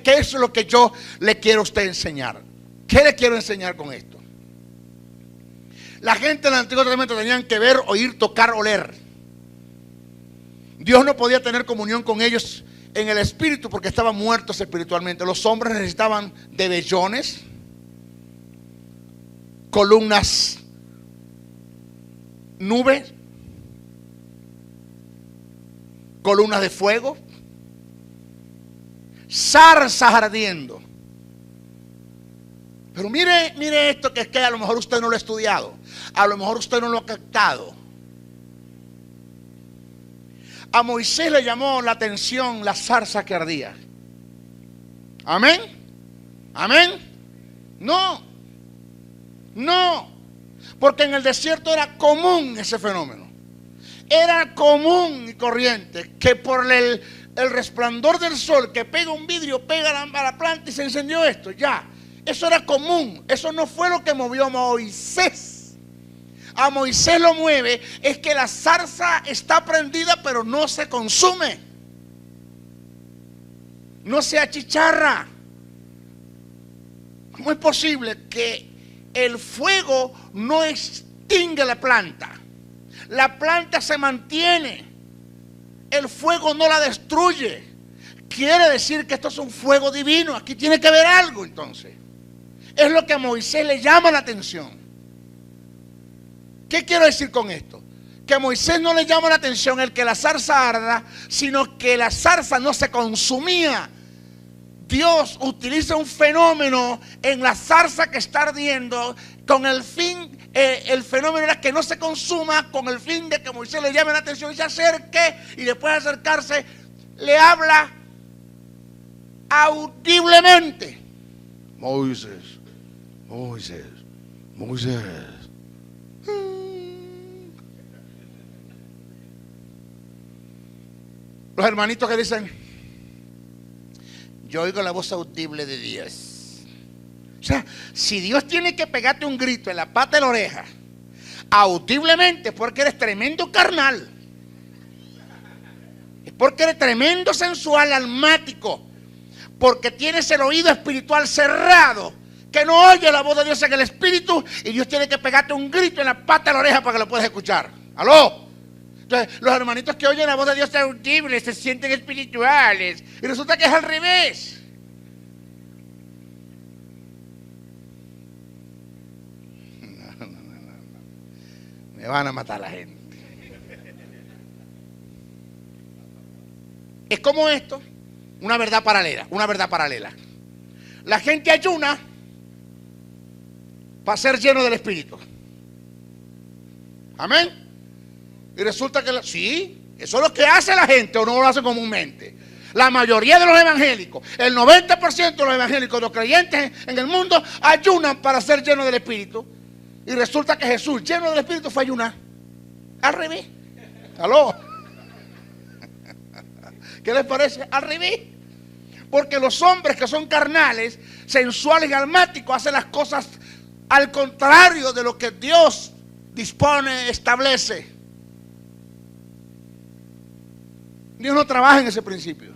Speaker 2: ¿Qué es lo que yo le quiero a usted enseñar? ¿Qué le quiero enseñar con esto? La gente en el Antiguo Testamento tenían que ver, oír, tocar, oler. Dios no podía tener comunión con ellos en el espíritu porque estaban muertos espiritualmente. Los hombres necesitaban de vellones, columnas, nubes, columnas de fuego, zarzas ardiendo. Pero mire esto, que es que a lo mejor usted no lo ha estudiado, a lo mejor usted no lo ha captado. A Moisés le llamó la atención la zarza que ardía. ¿Amén? ¿Amén? No, porque en el desierto era común ese fenómeno. Era común y corriente que por el resplandor del sol que pega un vidrio, pega a la planta y se encendió esto. Ya, eso era común. Eso no fue lo que movió a Moisés. A Moisés lo mueve es que la zarza está prendida pero no se consume, no se achicharra. ¿Cómo es posible que el fuego no extingue la planta? La planta se mantiene, el fuego no la destruye. Quiere decir que esto es un fuego divino. Aquí tiene que haber algo. Entonces es lo que a Moisés le llama la atención. ¿Qué quiero decir con esto? Que a Moisés no le llama la atención el que la zarza arda, sino que la zarza no se consumía. Dios utiliza un fenómeno en la zarza que está ardiendo con el fin, el fenómeno era que no se consuma, con el fin de que Moisés le llame la atención y se acerque, y después de acercarse le habla audiblemente. Moisés, Moisés, Moisés. Los hermanitos que dicen, yo oigo la voz audible de Dios. O sea, si Dios tiene que pegarte un grito en la pata de la oreja audiblemente, es porque eres tremendo carnal, es porque eres tremendo sensual, almático, porque tienes el oído espiritual cerrado, que no oye la voz de Dios en el espíritu, y Dios tiene que pegarte un grito en la pata de la oreja para que lo puedas escuchar. ¿Aló? Entonces, los hermanitos que oyen la voz de Dios audible se sienten espirituales, y resulta que es al revés. No. Me van a matar la gente. Es como esto, una verdad paralela. La gente ayuna para ser lleno del Espíritu. Amén. Y resulta que, sí, eso es lo que hace la gente, o no lo hace comúnmente. La mayoría de los evangélicos, el 90% de los evangélicos, los creyentes en el mundo, ayunan para ser llenos del Espíritu. Y resulta que Jesús, lleno del Espíritu, fue a ayunar. Al revés. ¿Aló? ¿Qué les parece? Al revés. Porque los hombres que son carnales, sensuales y almáticos, hacen las cosas al contrario de lo que Dios dispone, establece. Dios no trabaja en ese principio.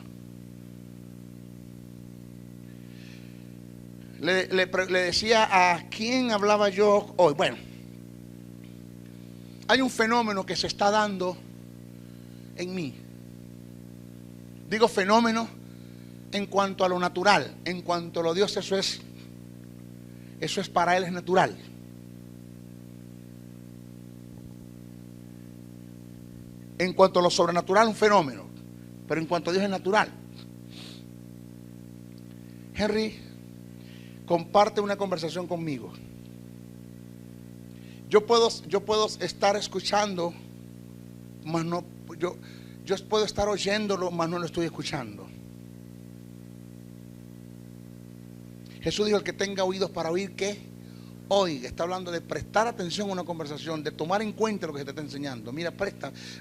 Speaker 2: Le decía a quién hablaba yo hoy. Bueno, hay un fenómeno que se está dando en mí. Digo fenómeno en cuanto a lo natural, en cuanto a lo Dios, eso es para Él, es natural. En cuanto a lo sobrenatural, un fenómeno, pero en cuanto a Dios es natural. Henry, comparte una conversación conmigo. Yo puedo estar escuchando, mas no, yo puedo estar oyéndolo, mas no lo estoy escuchando. Jesús dijo: el que tenga oídos para oír, ¿qué? Oiga. Está hablando de prestar atención a una conversación, de tomar en cuenta lo que se te está enseñando. Mira,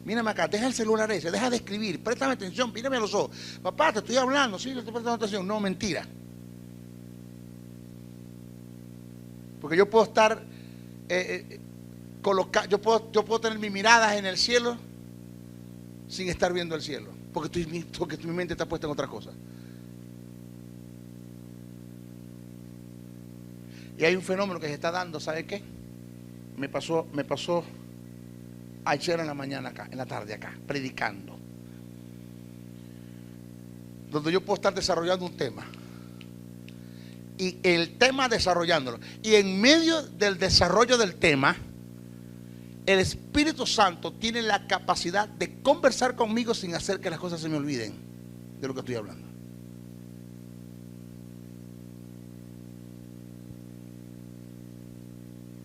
Speaker 2: mírame acá, deja el celular ese, deja de escribir, préstame atención, mírame a los ojos. Papá, te estoy hablando, sí, te estoy prestando atención. No, mentira. Porque yo puedo estar yo puedo tener mis miradas en el cielo sin estar viendo el cielo, porque mi mente está puesta en otra cosa. Y hay un fenómeno que se está dando, ¿sabe qué? Me pasó ayer en la mañana acá, en la tarde acá, predicando, donde yo puedo estar desarrollando un tema, y el tema desarrollándolo, y en medio del desarrollo del tema, el Espíritu Santo tiene la capacidad de conversar conmigo sin hacer que las cosas se me olviden de lo que estoy hablando.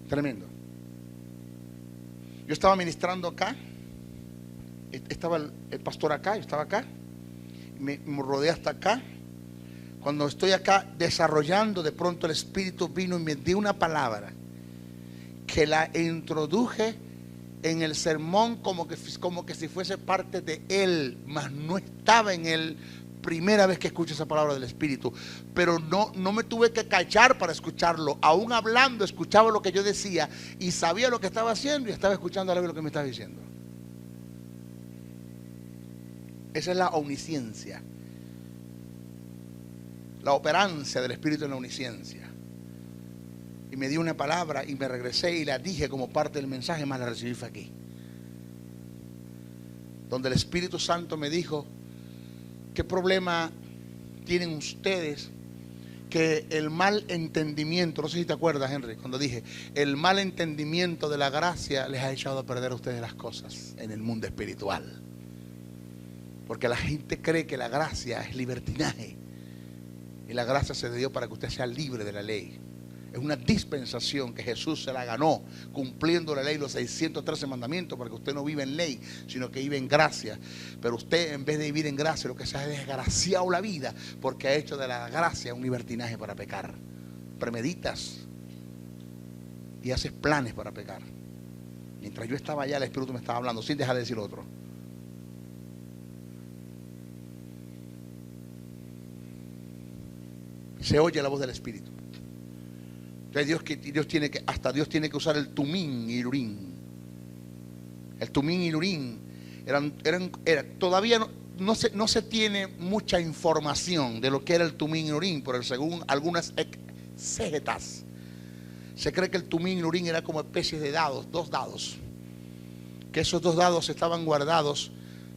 Speaker 2: Tremendo. Yo estaba ministrando acá, estaba el pastor acá, yo estaba acá, me rodeé hasta acá. Cuando estoy acá desarrollando, de pronto el Espíritu vino y me dio una palabra que la introduje en el sermón como que si fuese parte de él, mas no estaba en él. Primera vez que escucho esa palabra del Espíritu, pero no me tuve que callar para escucharlo. Aún hablando, escuchaba lo que yo decía y sabía lo que estaba haciendo y estaba escuchando a la vez lo que me estaba diciendo. Esa es la omnisciencia, la operancia del Espíritu en la omnisciencia. Y me dio una palabra y me regresé y la dije como parte del mensaje, más la recibí fue aquí, donde el Espíritu Santo me dijo: ¿qué problema tienen ustedes? Que el mal entendimiento, no sé si te acuerdas, Henry, cuando dije, el mal entendimiento de la gracia les ha echado a perder a ustedes las cosas en el mundo espiritual. Porque la gente cree que la gracia es libertinaje, y la gracia se dio para que usted sea libre de la ley. Es una dispensación que Jesús se la ganó cumpliendo la ley, los 613 mandamientos, para que usted no viva en ley, sino que vive en gracia. Pero usted, en vez de vivir en gracia, lo que se ha desgraciado la vida, porque ha hecho de la gracia un libertinaje para pecar. Premeditas y haces planes para pecar. Mientras yo estaba allá, el Espíritu me estaba hablando sin dejar de decir lo otro. Se oye la voz del Espíritu. Dios tiene que usar el tumín y el urín. El tumín y el urín todavía no se tiene mucha información de lo que era el tumín y el urín, pero según algunas exégetas se cree que el tumín y el urín era como especies de dados, 2 dados, que esos 2 dados estaban guardados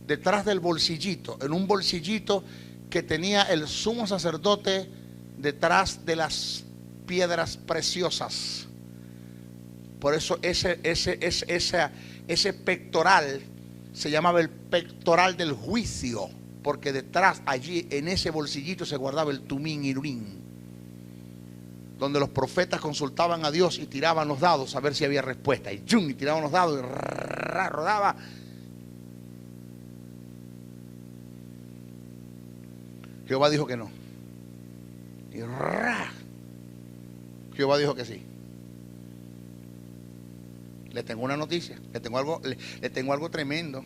Speaker 2: detrás del bolsillito, en un bolsillito que tenía el sumo sacerdote detrás de las piedras preciosas. Por eso ese pectoral se llamaba el pectoral del juicio, porque detrás, allí en ese bolsillito, se guardaba el tumín y urín, donde los profetas consultaban a Dios y tiraban los dados a ver si había respuesta, y tiraban los dados y rodaba. Jehová dijo que no, y Jehová dijo que sí. Le tengo una noticia, le tengo algo tremendo.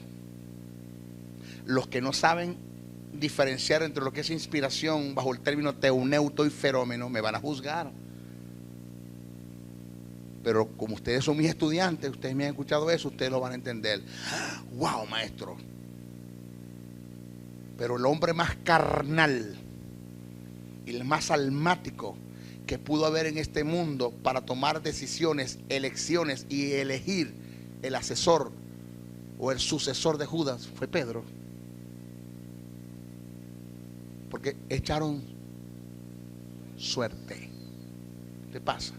Speaker 2: Los que no saben diferenciar entre lo que es inspiración bajo el término teuneuto y ferómeno me van a juzgar. Pero como ustedes son mis estudiantes, ustedes me han escuchado eso, ustedes lo van a entender. ¡Wow, maestro! Pero el hombre más carnal y el más almático que pudo haber en este mundo para tomar decisiones, elecciones y elegir el asesor o el sucesor de Judas fue Pedro. Porque echaron suerte. ¿Qué pasa?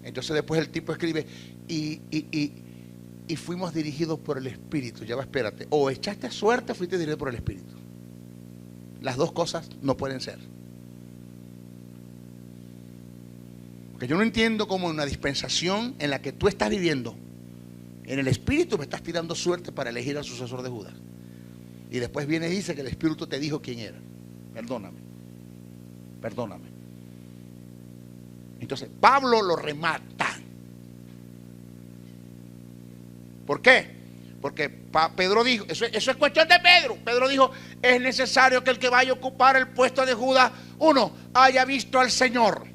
Speaker 2: Entonces después el tipo escribe y fuimos dirigidos por el Espíritu. Ya va, espérate. O echaste suerte o fuiste dirigido por el Espíritu. Las dos cosas no pueden ser. Porque yo no entiendo cómo en una dispensación en la que tú estás viviendo, en el Espíritu me estás tirando suerte para elegir al sucesor de Judas. Y después viene y dice que el Espíritu te dijo quién era. Perdóname. Perdóname. Entonces Pablo lo remata. ¿Por qué? Porque Pedro dijo, eso es cuestión de Pedro. Pedro dijo, es necesario que el que vaya a ocupar el puesto de Judas, 1, haya visto al Señor.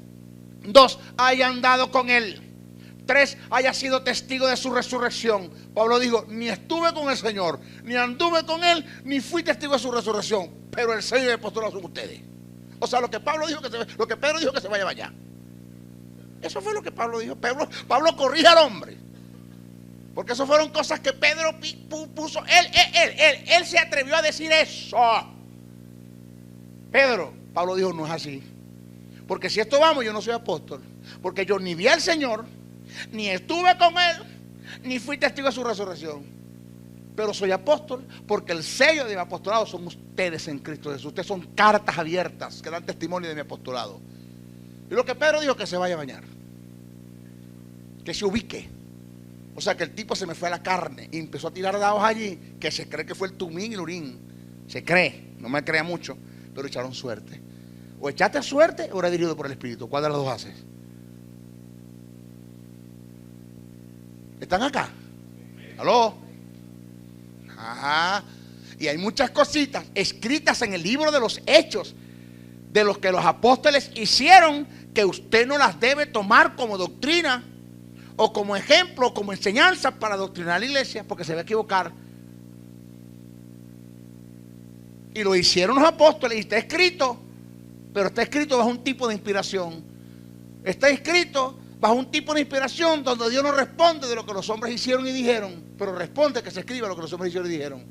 Speaker 2: 2, haya andado con él. 3, haya sido testigo de su resurrección. Pablo dijo, ni estuve con el Señor, ni anduve con él, ni fui testigo de su resurrección, pero el sello y el apostolado son ustedes. O sea, lo que Pedro dijo que se vaya allá. Eso fue lo que Pablo dijo. Pablo corrija al hombre, porque eso fueron cosas que Pedro puso. Él se atrevió a decir eso. Pablo dijo, no es así. Porque si esto vamos, yo no soy apóstol. Porque yo ni vi al Señor, ni estuve con él, ni fui testigo de su resurrección. Pero soy apóstol porque el sello de mi apostolado son ustedes en Cristo Jesús. Ustedes son cartas abiertas que dan testimonio de mi apostolado. Y lo que Pedro dijo, que se vaya a bañar, que se ubique. O sea, que el tipo se me fue a la carne y empezó a tirar dados allí, que se cree que fue el Tumín y el Urín. Se cree, no me crea mucho, pero echaron suerte. O echaste suerte o eres dirigido por el Espíritu. ¿Cuál de las dos haces? ¿Están acá? ¿Aló? Ajá. Y hay muchas cositas escritas en el libro de los Hechos, de los que los apóstoles hicieron, que usted no las debe tomar como doctrina o como ejemplo o como enseñanza para adoctrinar a la iglesia, porque se va a equivocar. Y lo hicieron los apóstoles y está escrito, pero está escrito bajo un tipo de inspiración. Está escrito bajo un tipo de inspiración donde Dios no responde de lo que los hombres hicieron y dijeron, pero responde que se escriba lo que los hombres hicieron y dijeron.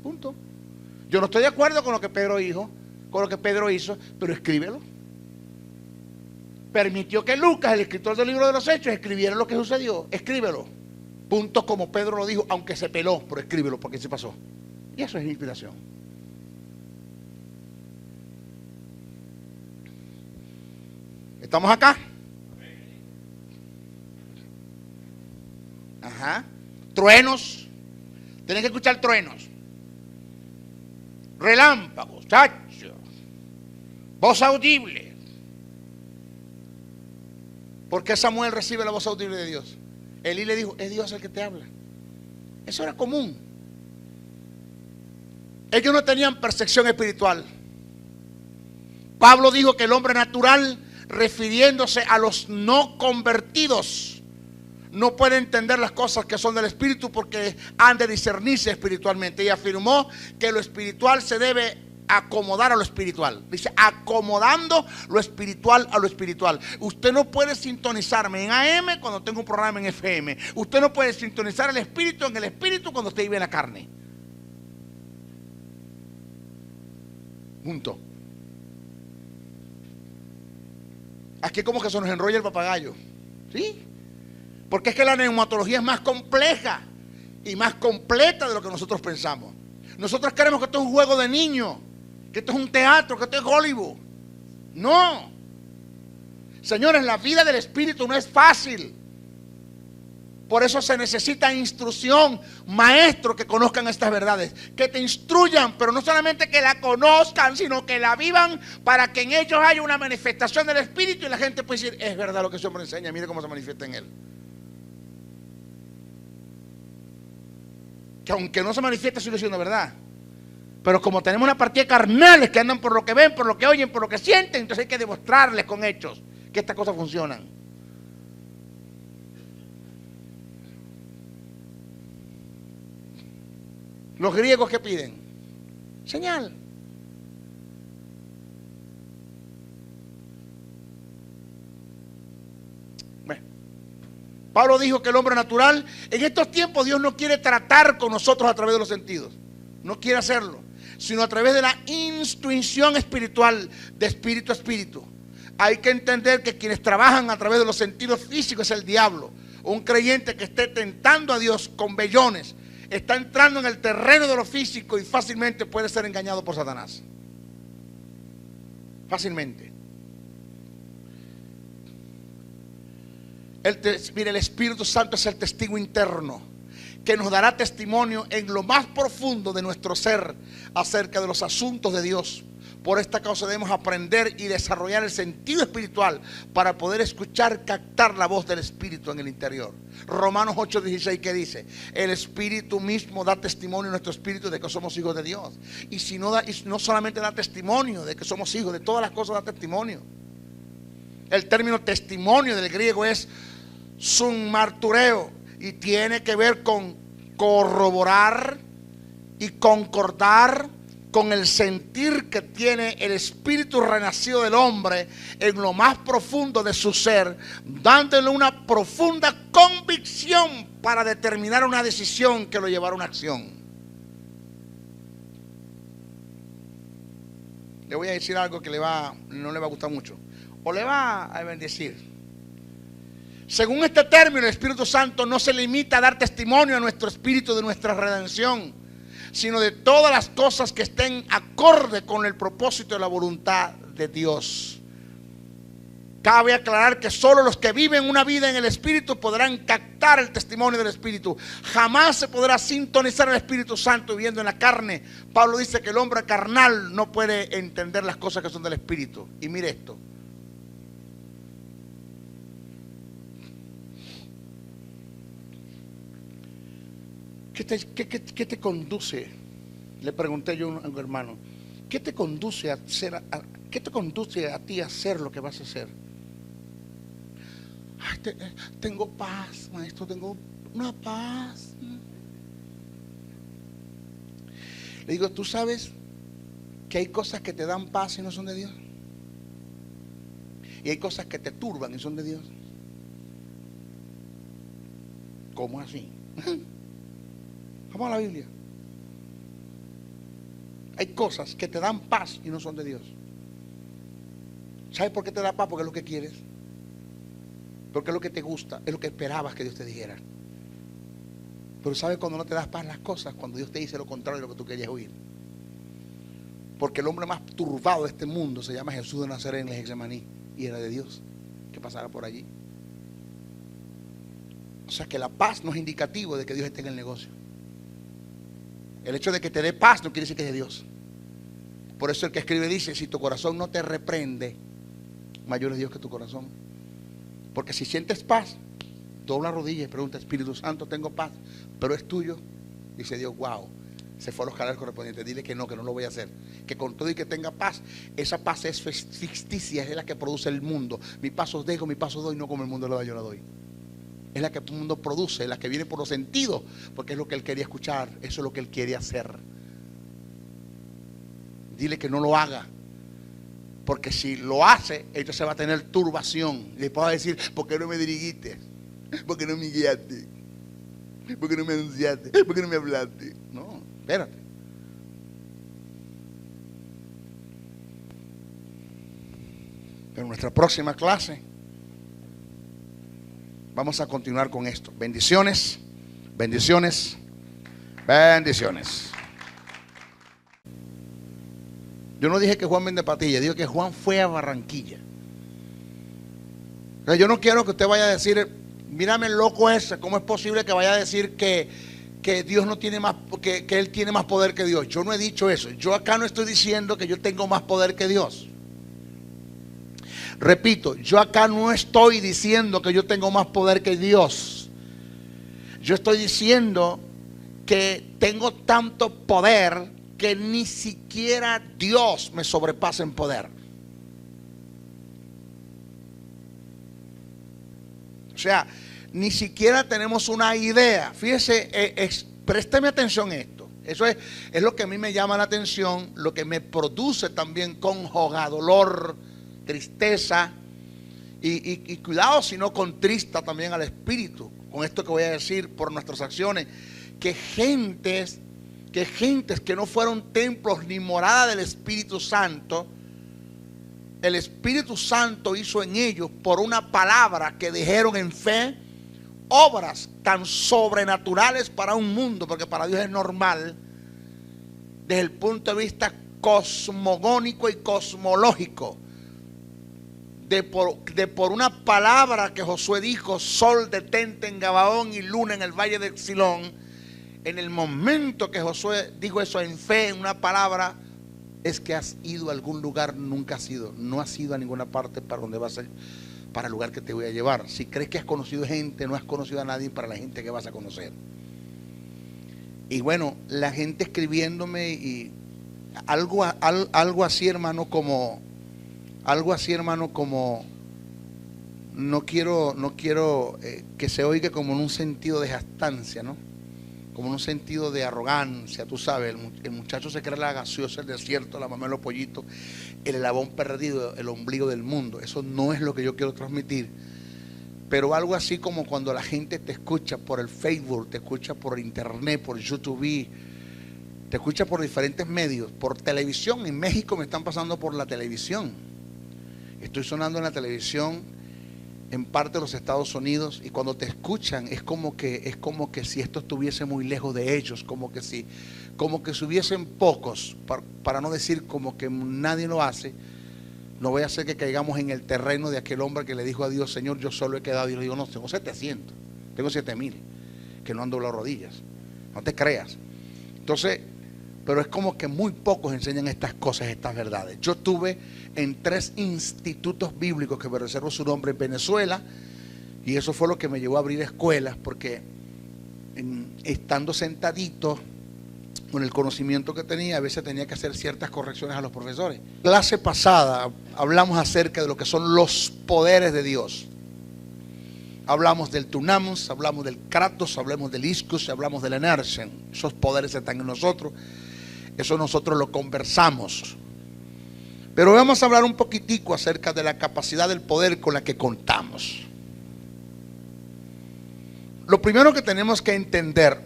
Speaker 2: Punto. Yo no estoy de acuerdo con lo que Pedro dijo, con lo que Pedro hizo, pero escríbelo. Permitió que Lucas, el escritor del libro de los Hechos, escribiera lo que sucedió. Escríbelo. Punto, como Pedro lo dijo, aunque se peló, pero escríbelo porque se pasó. Y eso es inspiración. ¿Estamos acá? Ajá. Truenos. Tienen que escuchar truenos. Relámpagos, chacho. Voz audible. ¿Por qué Samuel recibe la voz audible de Dios? Elí le dijo, es Dios el que te habla. Eso era común. Ellos no tenían percepción espiritual. Pablo dijo que el hombre natural, refiriéndose a los no convertidos, no puede entender las cosas que son del Espíritu porque han de discernirse espiritualmente. Y afirmó que lo espiritual se debe acomodar a lo espiritual. Dice, acomodando lo espiritual a lo espiritual. Usted no puede sintonizarme en AM cuando tengo un programa en FM. Usted no puede sintonizar el espíritu en el espíritu cuando usted vive en la carne. Punto. Aquí como que se nos enrolla el papagayo. ¿Sí? Porque es que la neumatología es más compleja y más completa de lo que nosotros pensamos. Nosotros creemos que esto es un juego de niños, que esto es un teatro, que esto es Hollywood. No. Señores, la vida del Espíritu no es fácil. Por eso se necesita instrucción, maestros que conozcan estas verdades, que te instruyan, pero no solamente que la conozcan, sino que la vivan para que en ellos haya una manifestación del Espíritu y la gente puede decir, es verdad lo que ese hombre enseña, mire cómo se manifiesta en él. Que aunque no se manifiesta sigue siendo verdad. Pero como tenemos una partida de carnales que andan por lo que ven, por lo que oyen, por lo que sienten, entonces hay que demostrarles con hechos que estas cosas funcionan. Los griegos, ¿qué piden? Señal. Bueno, Pablo dijo que el hombre natural, en estos tiempos Dios no quiere tratar con nosotros a través de los sentidos. No quiere hacerlo, sino a través de la intuición espiritual, de espíritu a espíritu. Hay que entender que quienes trabajan a través de los sentidos físicos es el diablo. Un creyente que esté tentando a Dios con vellones está entrando en el terreno de lo físico y fácilmente puede ser engañado por Satanás. Fácilmente. Mire, el Espíritu Santo es el testigo interno que nos dará testimonio en lo más profundo de nuestro ser acerca de los asuntos de Dios. Por esta causa debemos aprender y desarrollar el sentido espiritual para poder escuchar, captar la voz del Espíritu en el interior. Romanos 8:16, ¿qué dice? El Espíritu mismo da testimonio en nuestro espíritu de que somos hijos de Dios. Y si no da, y no solamente da testimonio de que somos hijos, de todas las cosas da testimonio. El término testimonio del griego es sunmartureo y tiene que ver con corroborar y concordar con el sentir que tiene el espíritu renacido del hombre en lo más profundo de su ser, dándole una profunda convicción para determinar una decisión que lo llevará a una acción. Le voy a decir algo que no le va a gustar mucho, o le va a bendecir. Según este término, el Espíritu Santo no se limita a dar testimonio a nuestro espíritu de nuestra redención, sino de todas las cosas que estén acorde con el propósito de la voluntad de Dios. Cabe aclarar que solo los que viven una vida en el Espíritu podrán captar el testimonio del Espíritu. Jamás se podrá sintonizar el Espíritu Santo viviendo en la carne. Pablo dice que el hombre carnal no puede entender las cosas que son del Espíritu. Y mire esto. ¿Qué te conduce? Le pregunté yo a un hermano, ¿qué te conduce a ti a hacer lo que vas a hacer? Ay, tengo paz, maestro, tengo una paz. Le digo, ¿tú sabes que hay cosas que te dan paz y no son de Dios? Y hay cosas que te turban y son de Dios. ¿Cómo así? Vamos a la Biblia. Hay cosas que te dan paz y no son de Dios. ¿Sabes por qué te da paz? Porque es lo que quieres. Porque es lo que te gusta. Es lo que esperabas que Dios te dijera. Pero ¿sabes cuando no te das paz las cosas? Cuando Dios te dice lo contrario de lo que tú querías oír. Porque el hombre más turbado de este mundo se llama Jesús de Nazaret en el Getsemaní. Y era de Dios que pasara por allí. O sea que la paz no es indicativo de que Dios esté en el negocio. El hecho de que te dé paz no quiere decir que es de Dios. Por eso el que escribe dice, si tu corazón no te reprende, mayor es Dios que tu corazón. Porque si sientes paz, dobla rodillas y pregunta, Espíritu Santo, tengo paz, pero es tuyo. Dice Dios, wow, se fue a los canales correspondientes. Dile que no lo voy a hacer. Que con todo y que tenga paz, esa paz es ficticia, es la que produce el mundo. Mi paz os dejo, mi paz os doy, no como el mundo lo da, yo la doy. Es la que el mundo produce, es la que viene por los sentidos, porque es lo que él quería escuchar, eso es lo que él quiere hacer. Dile que no lo haga, porque si lo hace, entonces va a tener turbación. Y después va a decir, ¿por qué no me dirigiste? ¿Por qué no me guiaste? ¿Por qué no me anunciaste? ¿Por qué no me hablaste? No, espérate. Pero en nuestra próxima clase vamos a continuar con esto. Bendiciones, bendiciones, bendiciones. Yo no dije que Juan vende patillas, digo que Juan fue a Barranquilla. O sea, yo no quiero que usted vaya a decir, mírame el loco ese, ¿cómo es posible que vaya a decir que Dios no tiene más, que Él tiene más poder que Dios? Yo no he dicho eso. Yo acá no estoy diciendo que yo tengo más poder que Dios. Repito, yo acá no estoy diciendo que yo tengo más poder que Dios. Yo estoy diciendo que tengo tanto poder que ni siquiera Dios me sobrepasa en poder. O sea, ni siquiera tenemos una idea. Fíjese, présteme atención a esto. Eso es lo que a mí me llama la atención, lo que me produce también congoja, dolor, tristeza y cuidado si no contrista también al espíritu con esto que voy a decir por nuestras acciones, que gentes que no fueron templos ni morada del Espíritu Santo, el Espíritu Santo hizo en ellos por una palabra que dijeron en fe obras tan sobrenaturales para un mundo, porque para Dios es normal desde el punto de vista cosmogónico y cosmológico. de por una palabra que Josué dijo, sol detente en Gabaón y luna en el valle de Exilón. En el momento que Josué dijo eso en fe, en una palabra, es que has ido a algún lugar. Nunca has ido, no has ido a ninguna parte para donde vas a ir, para el lugar que te voy a llevar. Si crees que has conocido gente, no has conocido a nadie para la gente que vas a conocer. Y bueno, la gente escribiéndome y algo así, hermano, como no quiero que se oiga como en un sentido de jactancia, ¿no? Como en un sentido de arrogancia, tú sabes, el muchacho se cree la gaseosa, el desierto, la mamá de los pollitos, el eslabón perdido, el ombligo del mundo. Eso no es lo que yo quiero transmitir. Pero algo así como cuando la gente te escucha por el Facebook, te escucha por internet, por YouTube, te escucha por diferentes medios, por televisión. En México me están pasando por la televisión. Estoy sonando en la televisión en parte de los Estados Unidos, y cuando te escuchan es como que si esto estuviese muy lejos de ellos, como que si hubiesen pocos, para no decir como que nadie lo hace. No voy a hacer que caigamos en el terreno de aquel hombre que le dijo a Dios, Señor, yo solo he quedado. Y le digo, no, tengo 700, tengo 7000 que no han doblado rodillas. No te creas. Entonces, pero es como que muy pocos enseñan estas cosas, estas verdades. Yo estuve en 3 institutos bíblicos, que me reservo su nombre, en Venezuela, y eso fue lo que me llevó a abrir escuelas, porque estando sentadito con el conocimiento que tenía, a veces tenía que hacer ciertas correcciones a los profesores. Clase pasada hablamos acerca de lo que son los poderes de Dios. Hablamos del Dunamis, hablamos del Kratos, hablamos del Ischus, hablamos del Enersen. Esos poderes están en nosotros. Eso nosotros lo conversamos. Pero vamos a hablar un poquitico acerca de la capacidad del poder con la que contamos. Lo primero que tenemos que entender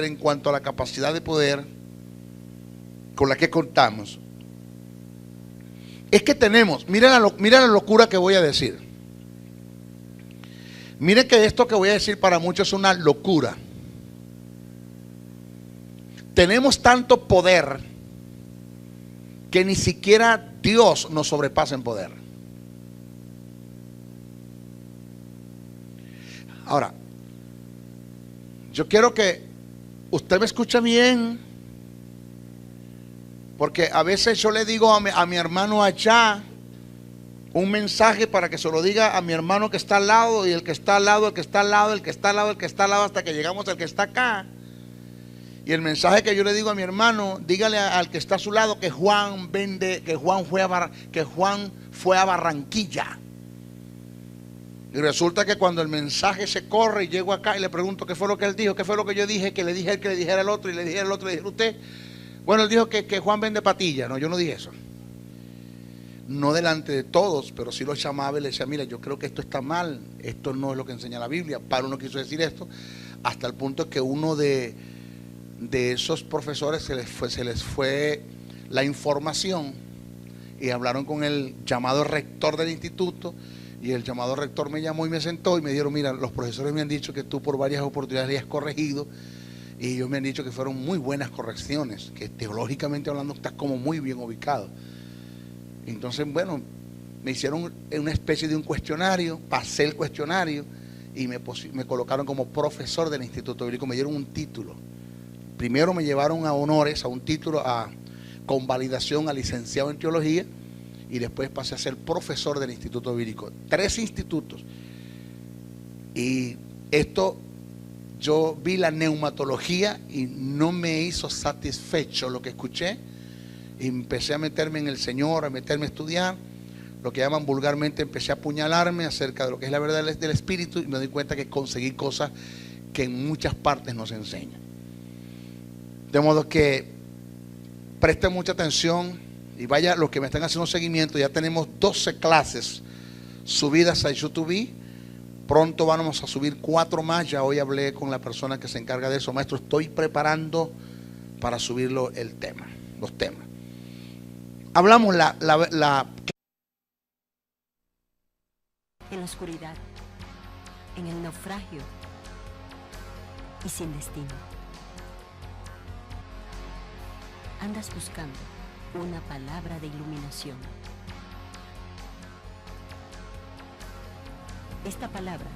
Speaker 2: en cuanto a la capacidad de poder con la que contamos, es que tenemos, mira la locura que voy a decir. Mire que esto que voy a decir para muchos es una locura. Tenemos tanto poder que ni siquiera Dios nos sobrepasa en poder. Ahora, yo quiero que usted me escuche bien, porque a veces yo le digo a mi hermano allá un mensaje para que se lo diga a mi hermano que está al lado, y el que está al lado, el que está al lado, el que está al lado, el que está al lado, hasta que llegamos al que está acá. Y el mensaje que yo le digo a mi hermano, dígale al que está a su lado que Juan fue a Barranquilla. Y resulta que cuando el mensaje se corre y llego acá y le pregunto qué fue lo que él dijo, qué fue lo que yo dije, que le dije a él, que le dijera al otro, y le dije al otro, le dije a usted. Bueno, él dijo que Juan vende patillas. No, yo no dije eso. No delante de todos, pero sí lo llamaba y le decía, mira, yo creo que esto está mal, esto no es lo que enseña la Biblia. Pablo no quiso decir esto, hasta el punto que uno de esos profesores se les fue la información y hablaron con el llamado rector del instituto. Y el llamado rector me llamó y me sentó y me dijeron, mira, los profesores me han dicho que tú por varias oportunidades le has corregido, y ellos me han dicho que fueron muy buenas correcciones, que teológicamente hablando estás como muy bien ubicado. Entonces, bueno, me hicieron una especie de un cuestionario, pasé el cuestionario y me colocaron como profesor del Instituto Bíblico, me dieron un título. Primero me llevaron a honores, a un título, a convalidación a licenciado en teología, y después pasé a ser profesor del Instituto Bíblico. 3 institutos. Y esto, yo vi la neumatología y no me hizo satisfecho lo que escuché. Y empecé a meterme en el Señor, a meterme a estudiar. Lo que llaman vulgarmente, empecé a apuñalarme acerca de lo que es la verdad del Espíritu, y me doy cuenta que conseguí cosas que en muchas partes no se enseñan. De modo que presten mucha atención. Y vaya, los que me están haciendo seguimiento, ya tenemos 12 clases subidas a YouTube. Pronto vamos a subir 4 más. Ya hoy hablé con la persona que se encarga de eso. Maestro, estoy preparando para subirlo los temas. Hablamos
Speaker 1: en la oscuridad, en el naufragio y sin destino. Andas buscando una palabra de iluminación. Esta palabra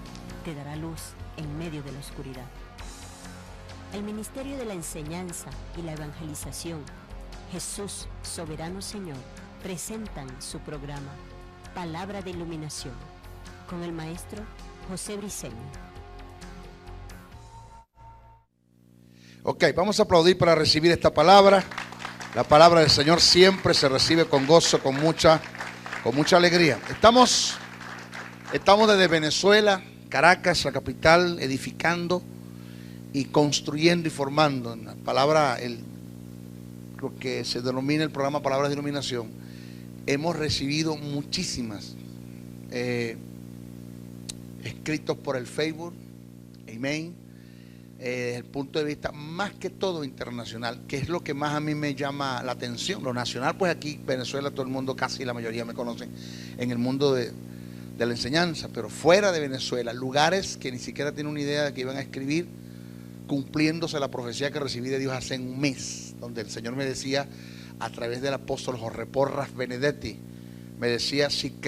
Speaker 1: te dará luz en medio de la oscuridad. El Ministerio de la Enseñanza y la Evangelización, Jesús, Soberano Señor, presentan su programa Palabra de Iluminación con el maestro José Briceño.
Speaker 2: Ok, vamos a aplaudir para recibir esta palabra. La palabra del Señor siempre se recibe con gozo, con mucha alegría. Estamos desde Venezuela, Caracas, la capital, edificando y construyendo y formando. En la palabra, lo que se denomina el programa Palabras de Iluminación, hemos recibido muchísimas escritos por el Facebook, email, desde el punto de vista más que todo internacional, que es lo que más a mí me llama la atención. Lo nacional, pues aquí Venezuela, todo el mundo, casi la mayoría me conocen en el mundo de la enseñanza, pero fuera de Venezuela, lugares que ni siquiera tienen una idea de que iban a escribir, cumpliéndose la profecía que recibí de Dios hace un mes, donde el Señor me decía, a través del apóstol Jorge Porras Benedetti, me decía: si crees